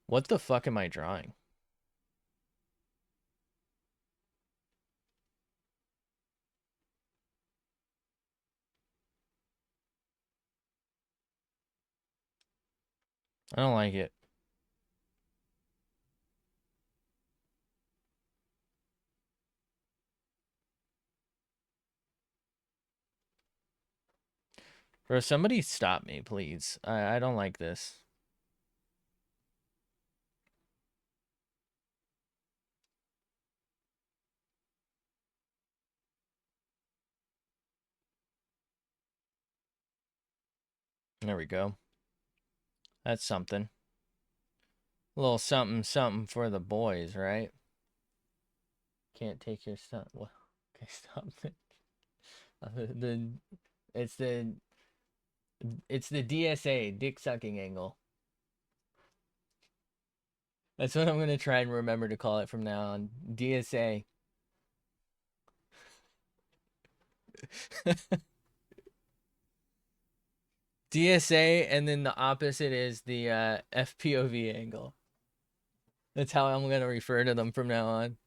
What the fuck am I drawing? I don't like it. Bro, somebody stop me, please. I don't like this. There we go. That's something. A little something, something for the boys, right? Can't take your stuff. Well, okay, stop it. The it's the it's the DSA, dick sucking angle. That's what I'm gonna try and remember to call it from now on. DSA. DSA, and then the opposite is the FPOV angle. That's how I'm gonna refer to them from now on.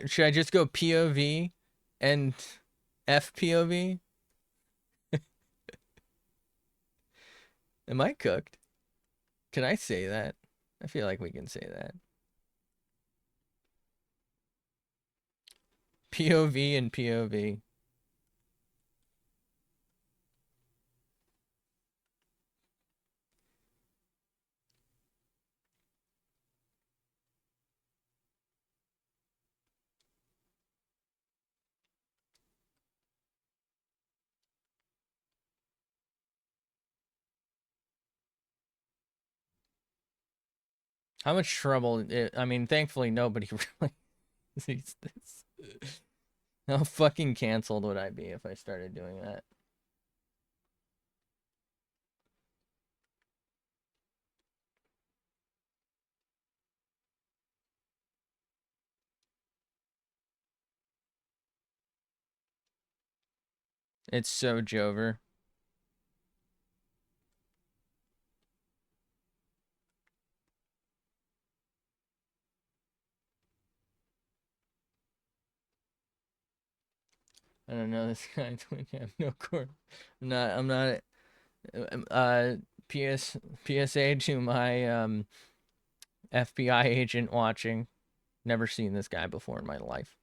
Should I just go POV and FPOV? Am I cooked? Can I say that? I feel like we can say that. POV and POV. How much trouble? I mean, thankfully nobody really sees this. How fucking canceled would I be if I started doing that? It's so Jover. I don't know this guy. I have no core. I'm not. Uh, PS PSA to my FBI agent watching. Never seen this guy before in my life.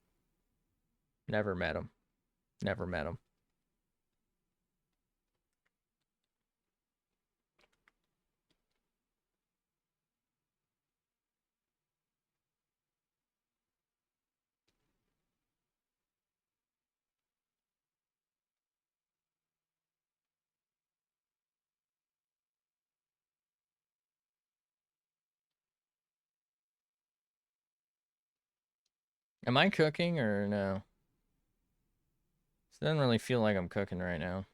Never met him. Never met him. Am I cooking or no? It doesn't really feel like I'm cooking right now.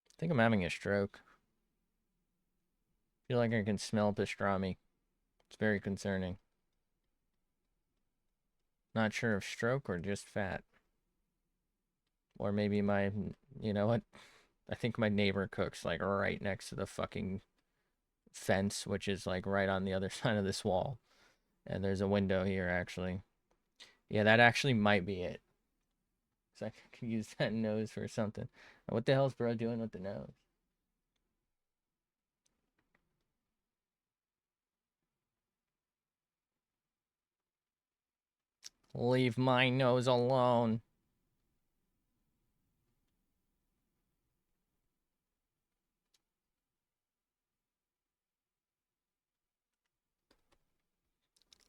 I think I'm having a stroke. Feel like I can smell pastrami. It's very concerning. Not sure if stroke or just fat. Or maybe my, you know what? I think my neighbor cooks like right next to the fucking fence, which is like right on the other side of this wall. And there's a window here actually. Yeah, that actually might be it. So I could use that nose for something. What the hell's bro doing with the nose? Leave my nose alone.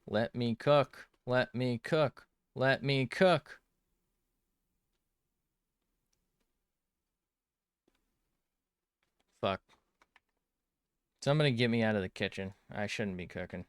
Let me cook. Let me cook. Let me cook. Fuck. Somebody get me out of the kitchen. I shouldn't be cooking.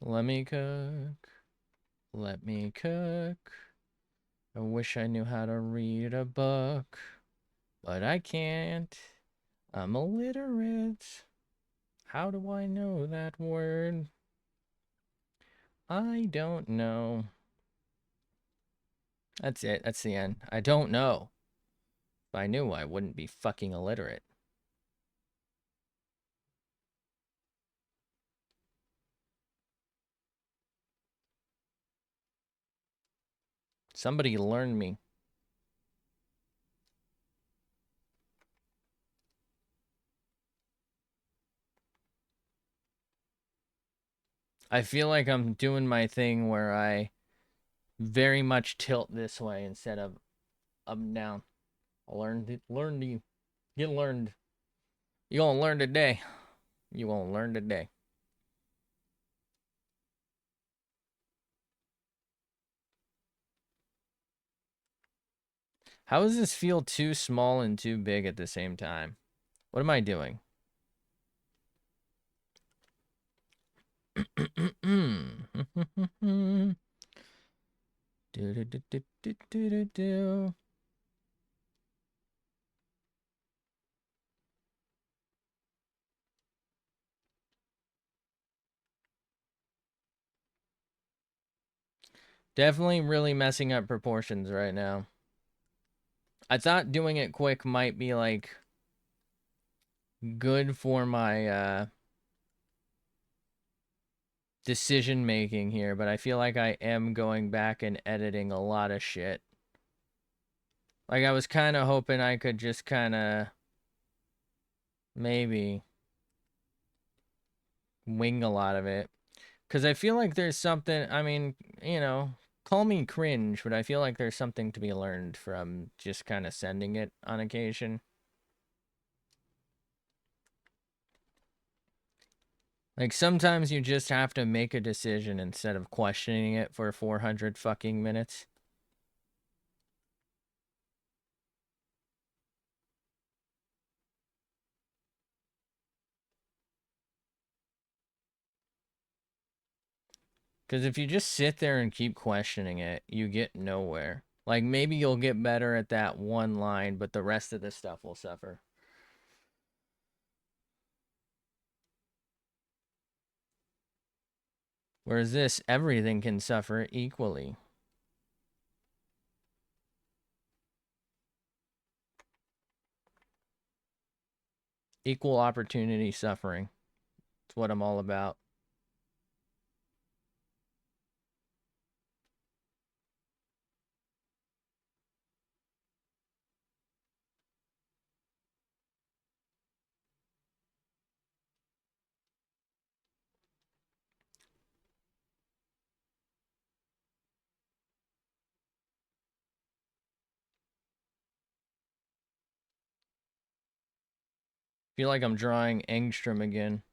Let me cook. Let me cook. I wish I knew how to read a book, but I can't. I'm illiterate. How do I know that word? I don't know. That's it. That's the end. I don't know. If I knew, I wouldn't be fucking illiterate. Somebody learn me. I feel like I'm doing my thing where I very much tilt this way instead of up and down. Learn you. You learned. You gonna learn today. You gonna learn today. How does this feel too small and too big at the same time? What am I doing? do do do do do do do. Definitely really messing up proportions right now. I thought doing it quick might be like good for my decision making here, but I feel like I am going back and editing a lot of shit. Like I was kind of hoping I could just kind of maybe wing a lot of it. Because I feel like there's something, I mean, you know, call me cringe, but I feel like there's something to be learned from just kind of sending it on occasion. Like sometimes you just have to make a decision instead of questioning it for 400 fucking minutes. Because if you just sit there and keep questioning it, you get nowhere. Like maybe you'll get better at that one line, but the rest of the stuff will suffer. Whereas this, everything can suffer equally. Equal opportunity suffering. It's what I'm all about. Feel like I'm drawing Engstrom again.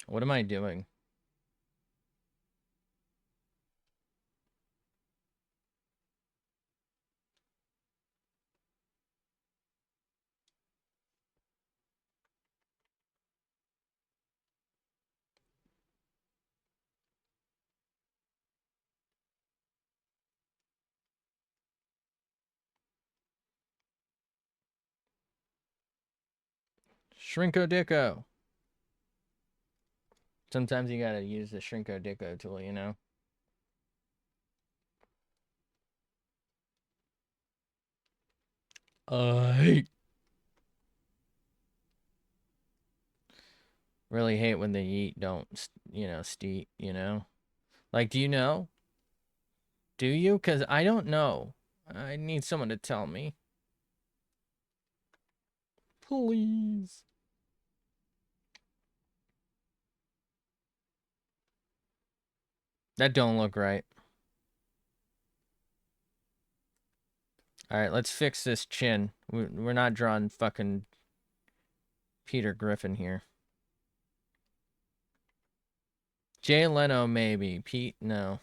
What am I doing? Shrinko-dicko. Sometimes you gotta use the Shrinko-dicko tool, you know? I hate. Really hate when the yeet don't, you know, steep, you know? Like, do you know? Do you? Because I don't know. I need someone to tell me. Please. That don't look right. Alright, let's fix this chin. We're not drawing fucking Peter Griffin here. Jay Leno, maybe. Pete, no.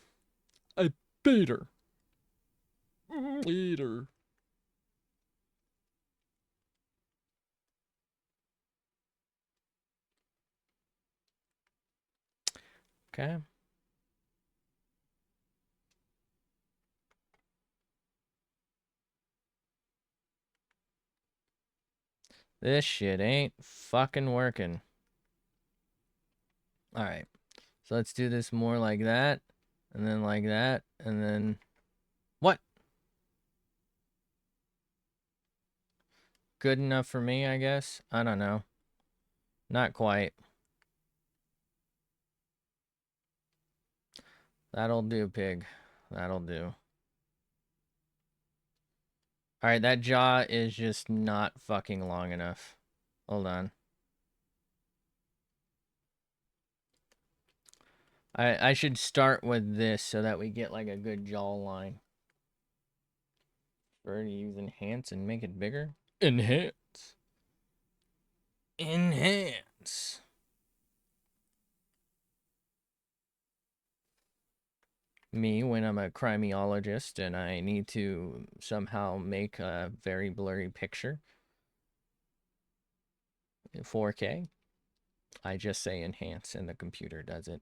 Peter. Peter. Okay. This shit ain't fucking working. Alright. So let's do this more like that. And then like that. And then... What? Good enough for me, I guess? I don't know. Not quite. That'll do, pig. That'll do. Alright, that jaw is just not fucking long enough. Hold on. I should start with this so that we get like a good jawline. Prefer to use enhance and make it bigger? Enhance. Enhance. Me when I'm a crimeologist and I need to somehow make a very blurry picture in 4K. I just say enhance and the computer does it.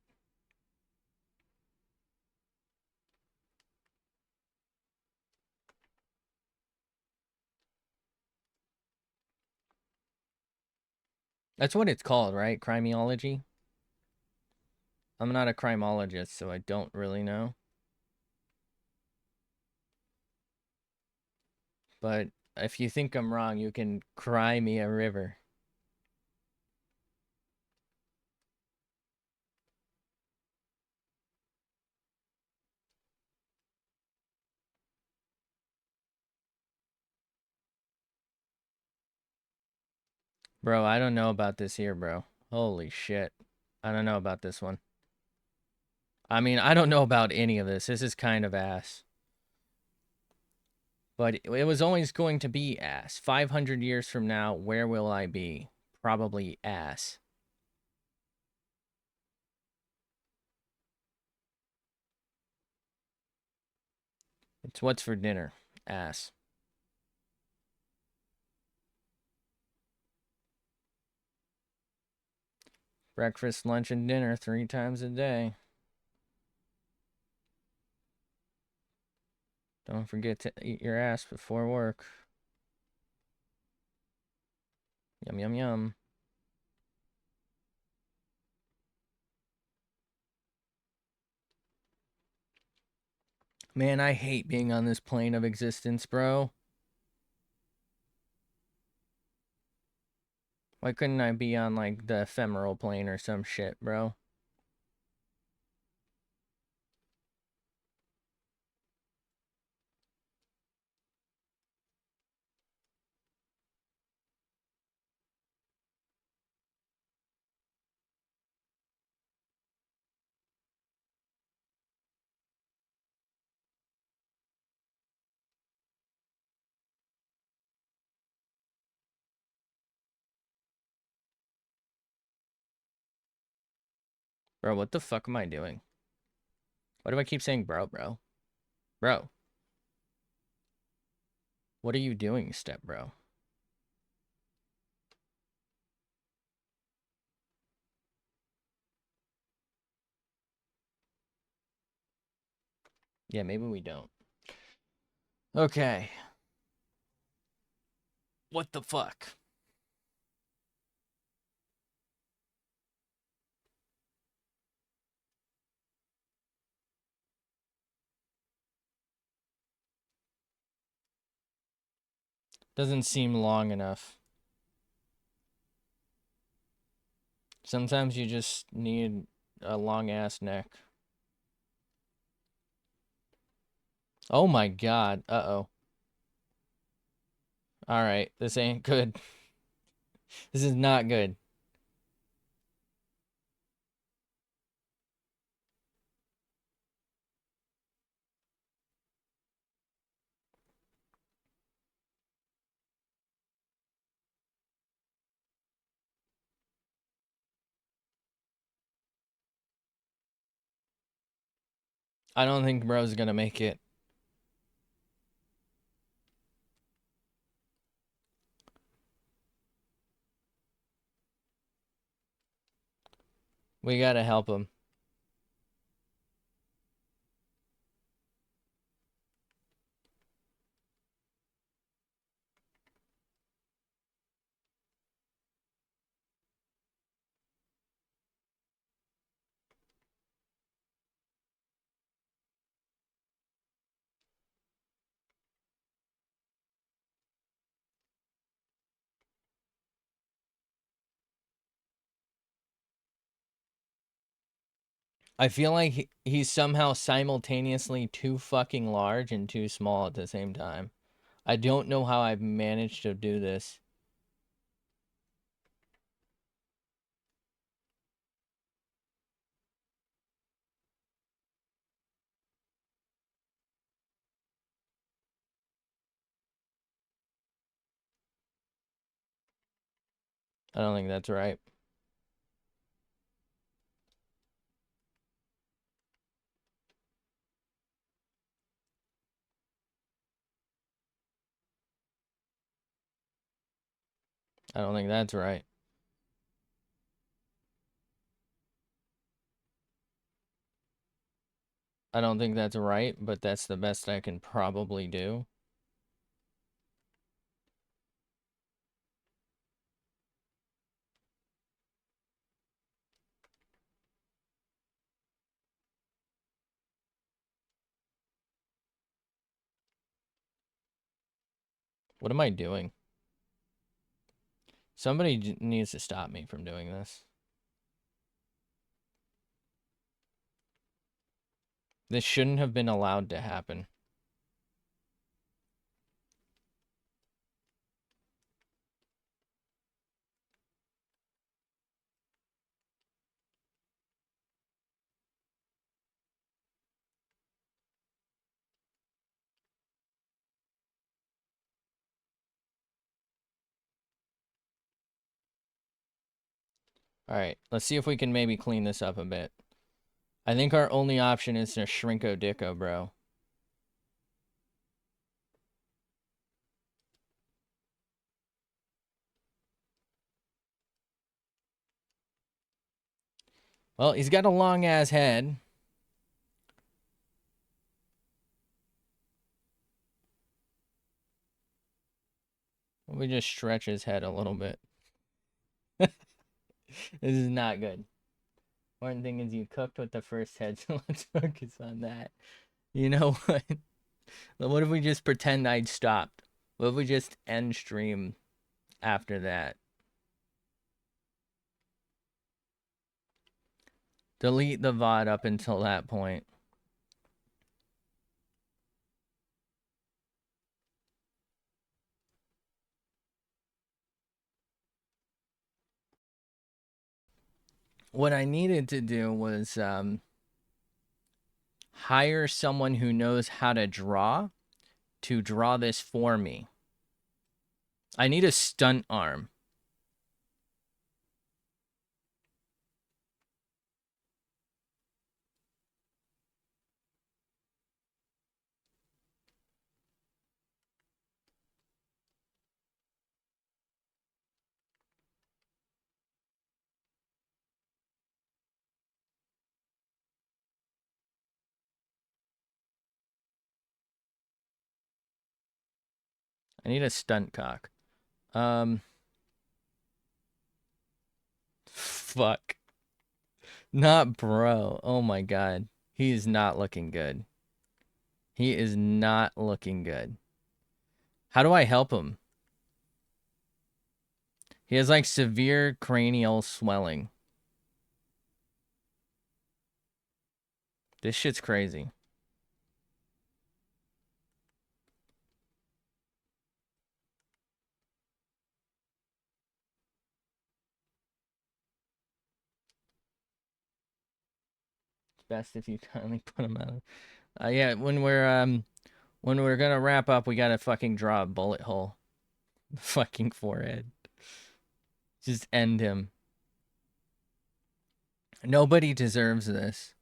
That's what it's called, right? Crimeology? I'm not a crimeologist, so I don't really know. But if you think I'm wrong, you can cry me a river. Bro, I don't know about this here, bro. Holy shit. I don't know about this one. I mean, I don't know about any of this. This is kind of ass. But it was always going to be ass. 500 years from now, where will I be? Probably ass. It's what's for dinner. Ass. Breakfast, lunch, and dinner 3 times a day. Don't forget to eat your ass before work. Yum, yum, yum. Man, I hate being on this plane of existence, bro. Why couldn't I be on, like, the ephemeral plane or some shit, bro? Bro, what the fuck am I doing? Why do I keep saying bro, bro? Bro, what are you doing, step bro? Yeah, maybe we don't. Okay. What the fuck? Doesn't seem long enough. Sometimes you just need a long ass neck. Oh my god. Uh-oh. Alright, this ain't good. This is not good. I don't think bro's gonna make it. We gotta help him. I feel like he's somehow simultaneously too fucking large and too small at the same time. I don't know how I've managed to do this. I don't think that's right. I don't think that's right. I don't think that's right, but that's the best I can probably do. What am I doing? Somebody needs to stop me from doing this. This shouldn't have been allowed to happen. All right, let's see if we can maybe clean this up a bit. I think our only option is to shrinko dicko, bro. Well, he's got a long ass head. We just stretch his head a little bit. This is not good. Important thing is you cooked with the first head, so let's focus on that. You know what? What if we just pretend I'd stopped? What if we just end stream after that? Delete the VOD up until that point. What I needed to do was hire someone who knows how to draw this for me. I need a stunt arm. I need a stunt cock. Fuck. Not bro. Oh my god. He is not looking good. He is not looking good. How do I help him? He has like severe cranial swelling. This shit's crazy. It's best if you kindly put him out. Yeah, when we're gonna wrap up, we gotta fucking draw a bullet hole. The fucking forehead. Just end him. Nobody deserves this.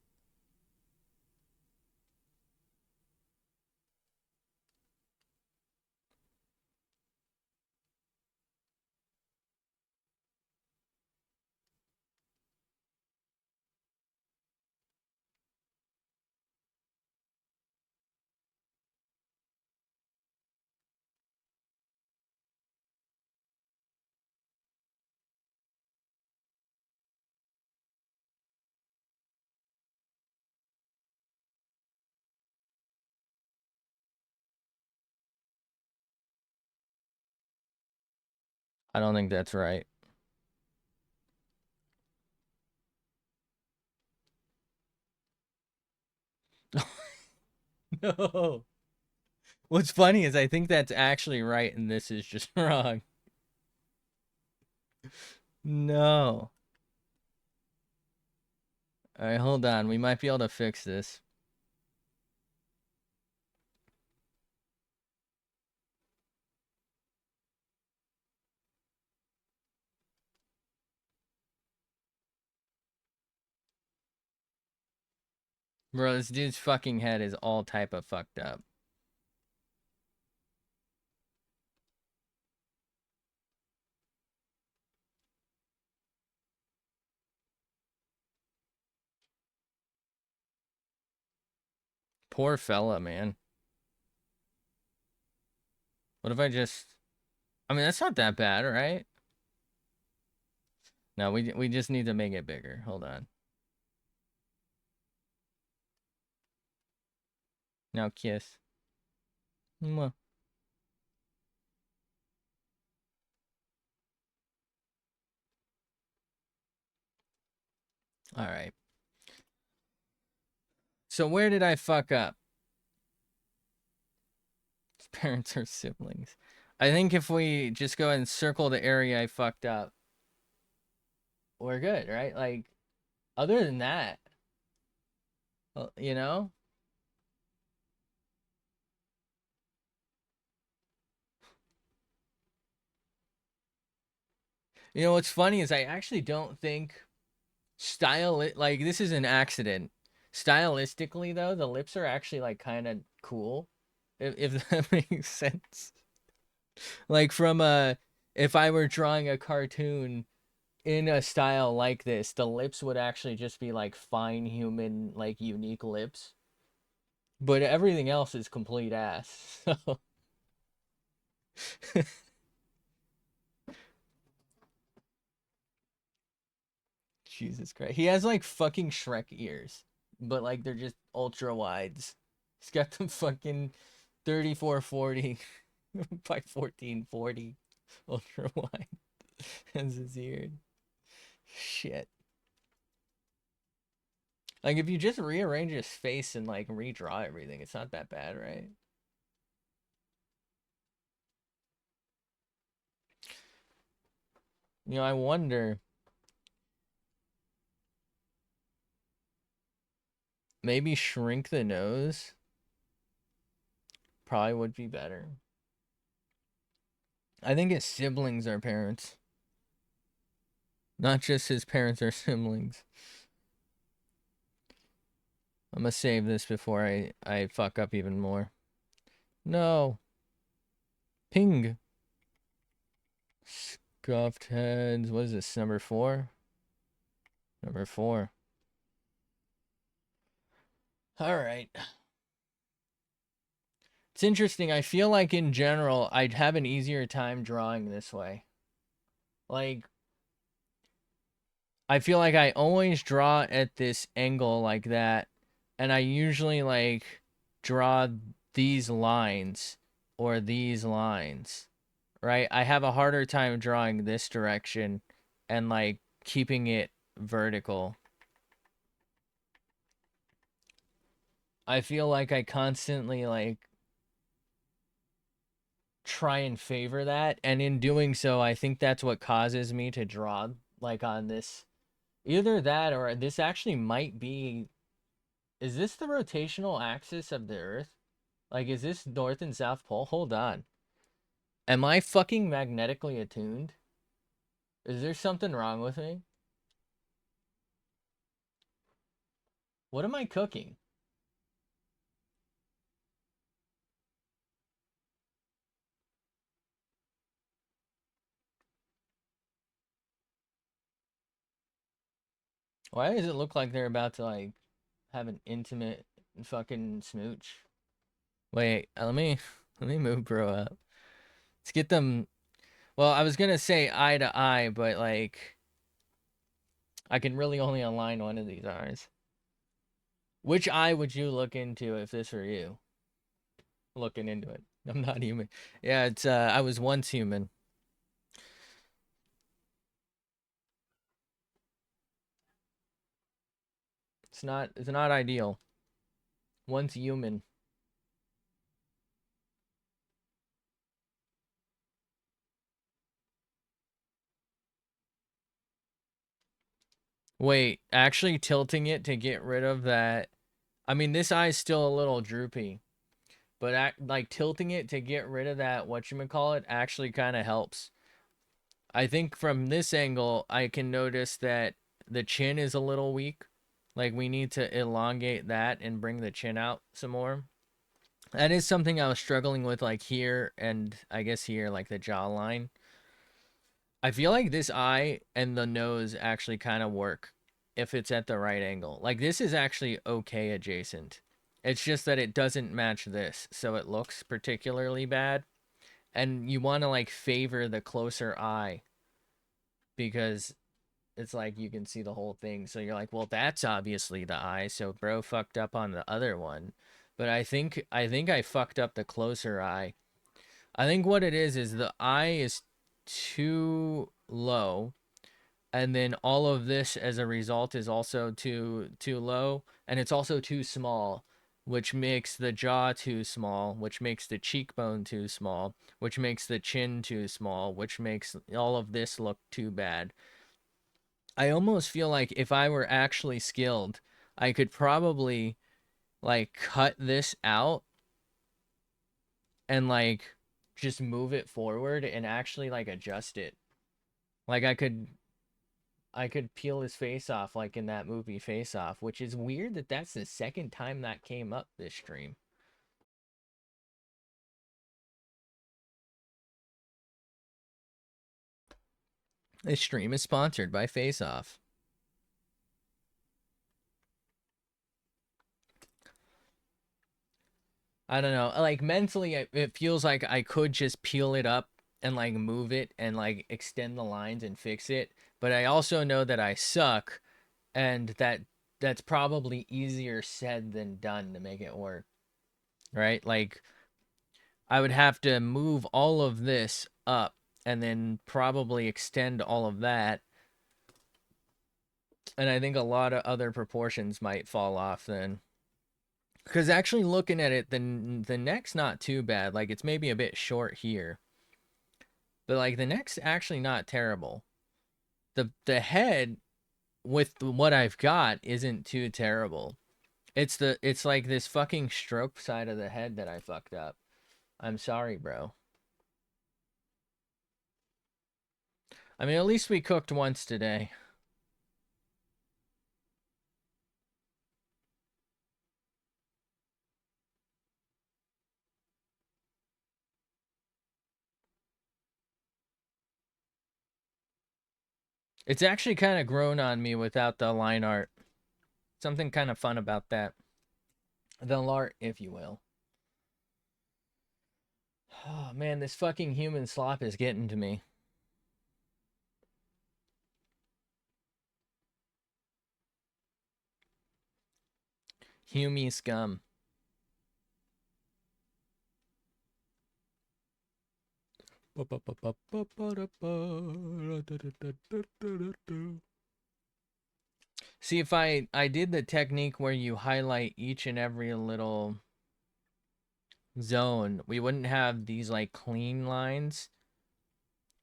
I don't think that's right. No. What's funny is I think that's actually right and this is just wrong. No. Alright, hold on. We might be able to fix this. Bro, this dude's fucking head is all type of fucked up. Poor fella, man. What if I just... I mean, that's not that bad, right? No, we just need to make it bigger. Hold on. Now kiss. Mwah. All right. So where did I fuck up? Parents or siblings. I think if we just go and circle the area I fucked up, we're good, right? Like, other than that, you know? You know what's funny is I actually don't think like this is an accident. Stylistically though, the lips are actually like kind of cool, if that makes sense. Like from a if I were drawing a cartoon in a style like this, the lips would actually just be like fine human, like unique lips. But everything else is complete ass. So Jesus Christ. He has like fucking Shrek ears, but like they're just ultra wides. He's got the fucking 3440 by 1440 ultra wide as his ear. Shit. Like if you just rearrange his face and like redraw everything, it's not that bad, right? You know, I wonder, maybe shrink the nose probably would be better. I think his siblings are parents, not just his parents are siblings. I'm gonna save this before I fuck up even more. No. Ping. Scuffed heads. What is this? Number 4? Number 4. Alright. It's interesting. I feel like in general, I'd have an easier time drawing this way. Like, I feel like I always draw at this angle like that. And I usually, like, draw these lines or these lines. Right? I have a harder time drawing this direction and, like, keeping it vertical. I feel like I constantly, like, try and favor that, and in doing so I think that's what causes me to draw like on this, either that or this actually might be, is this the rotational axis of the earth? Like, is this north and south pole? Hold on, am I fucking magnetically attuned? Is there something wrong with me? What am I cooking? Why does it look like they're about to like have an intimate fucking smooch? Wait, let me move bro up. Let's get them. Well, I was gonna say eye to eye, but like I can really only align one of these eyes. Which eye would you look into if this were you? Looking into it. I'm not human. Yeah, it's I was once human. It's not ideal. Once human. Wait, actually tilting it to get rid of that. I mean, this eye's still a little droopy, but like tilting it to get rid of that whatchamacallit actually kind of helps. I think from this angle, I can notice that the chin is a little weak. Like we need to elongate that and bring the chin out some more. That is something I was struggling with, like here and I guess here, like the jawline. I feel like this eye and the nose actually kind of work if it's at the right angle. Like this is actually okay adjacent. It's just that it doesn't match this, so it looks particularly bad. And you want to like favor the closer eye because it's like you can see the whole thing. So you're like, well, that's obviously the eye. So bro fucked up on the other one. But I think I fucked up the closer eye. I think what it is the eye is too low and then all of this as a result is also too low, and it's also too small, which makes the jaw too small, which makes the cheekbone too small, which makes the chin too small, which makes all of this look too bad. I almost feel like if I were actually skilled, I could probably like cut this out and like just move it forward and actually like adjust it. Like I could peel his face off like in that movie Face Off, which is weird that that's the second time that came up this stream. This stream is sponsored by Face Off. I don't know. Like mentally, it feels like I could just peel it up and like move it and like extend the lines and fix it. But I also know that I suck and that's probably easier said than done to make it work. Right? Like I would have to move all of this up and then probably extend all of that. And I think a lot of other proportions might fall off then. Because actually looking at it, the neck's not too bad. Like it's maybe a bit short here, but like the neck's actually not terrible. The head with what I've got isn't too terrible. It's like this fucking stroke side of the head that I fucked up. I'm sorry, bro. I mean, at least we cooked once today. It's actually kind of grown on me without the line art. Something kind of fun about that. The art, if you will. Oh man, this fucking human slop is getting to me. Humie scum. See, if I did the technique where you highlight each and every little zone, we wouldn't have these like clean lines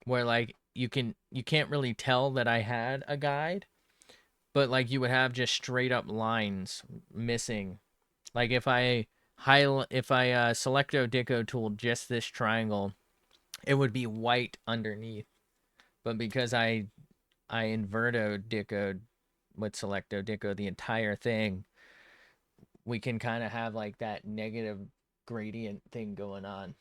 where like you can't really tell that I had a guide, but like you would have just straight up lines missing. Like if I selecto deco tool just this triangle, it would be white underneath. But because I inverto deco with selecto deco the entire thing, we can kind of have like that negative gradient thing going on.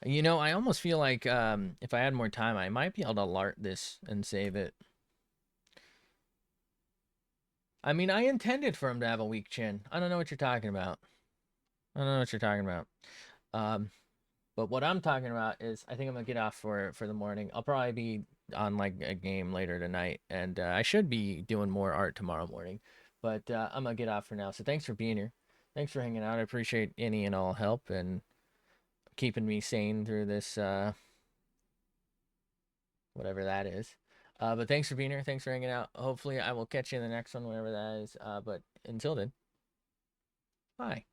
You know, I almost feel like if I had more time, I might be able to lart this and save it. I mean, I intended for him to have a weak chin. I don't know what you're talking about. I don't know what you're talking about. Um, but what I'm talking about is I think I'm gonna get off for the morning. I'll probably be on like a game later tonight, and I should be doing more art tomorrow morning. But I'm gonna get off for now. So thanks for being here. Thanks for hanging out. I appreciate any and all help and keeping me sane through this whatever that is. But thanks for being here. Thanks for hanging out. Hopefully, I will catch you in the next one, whatever that is. But until then, bye.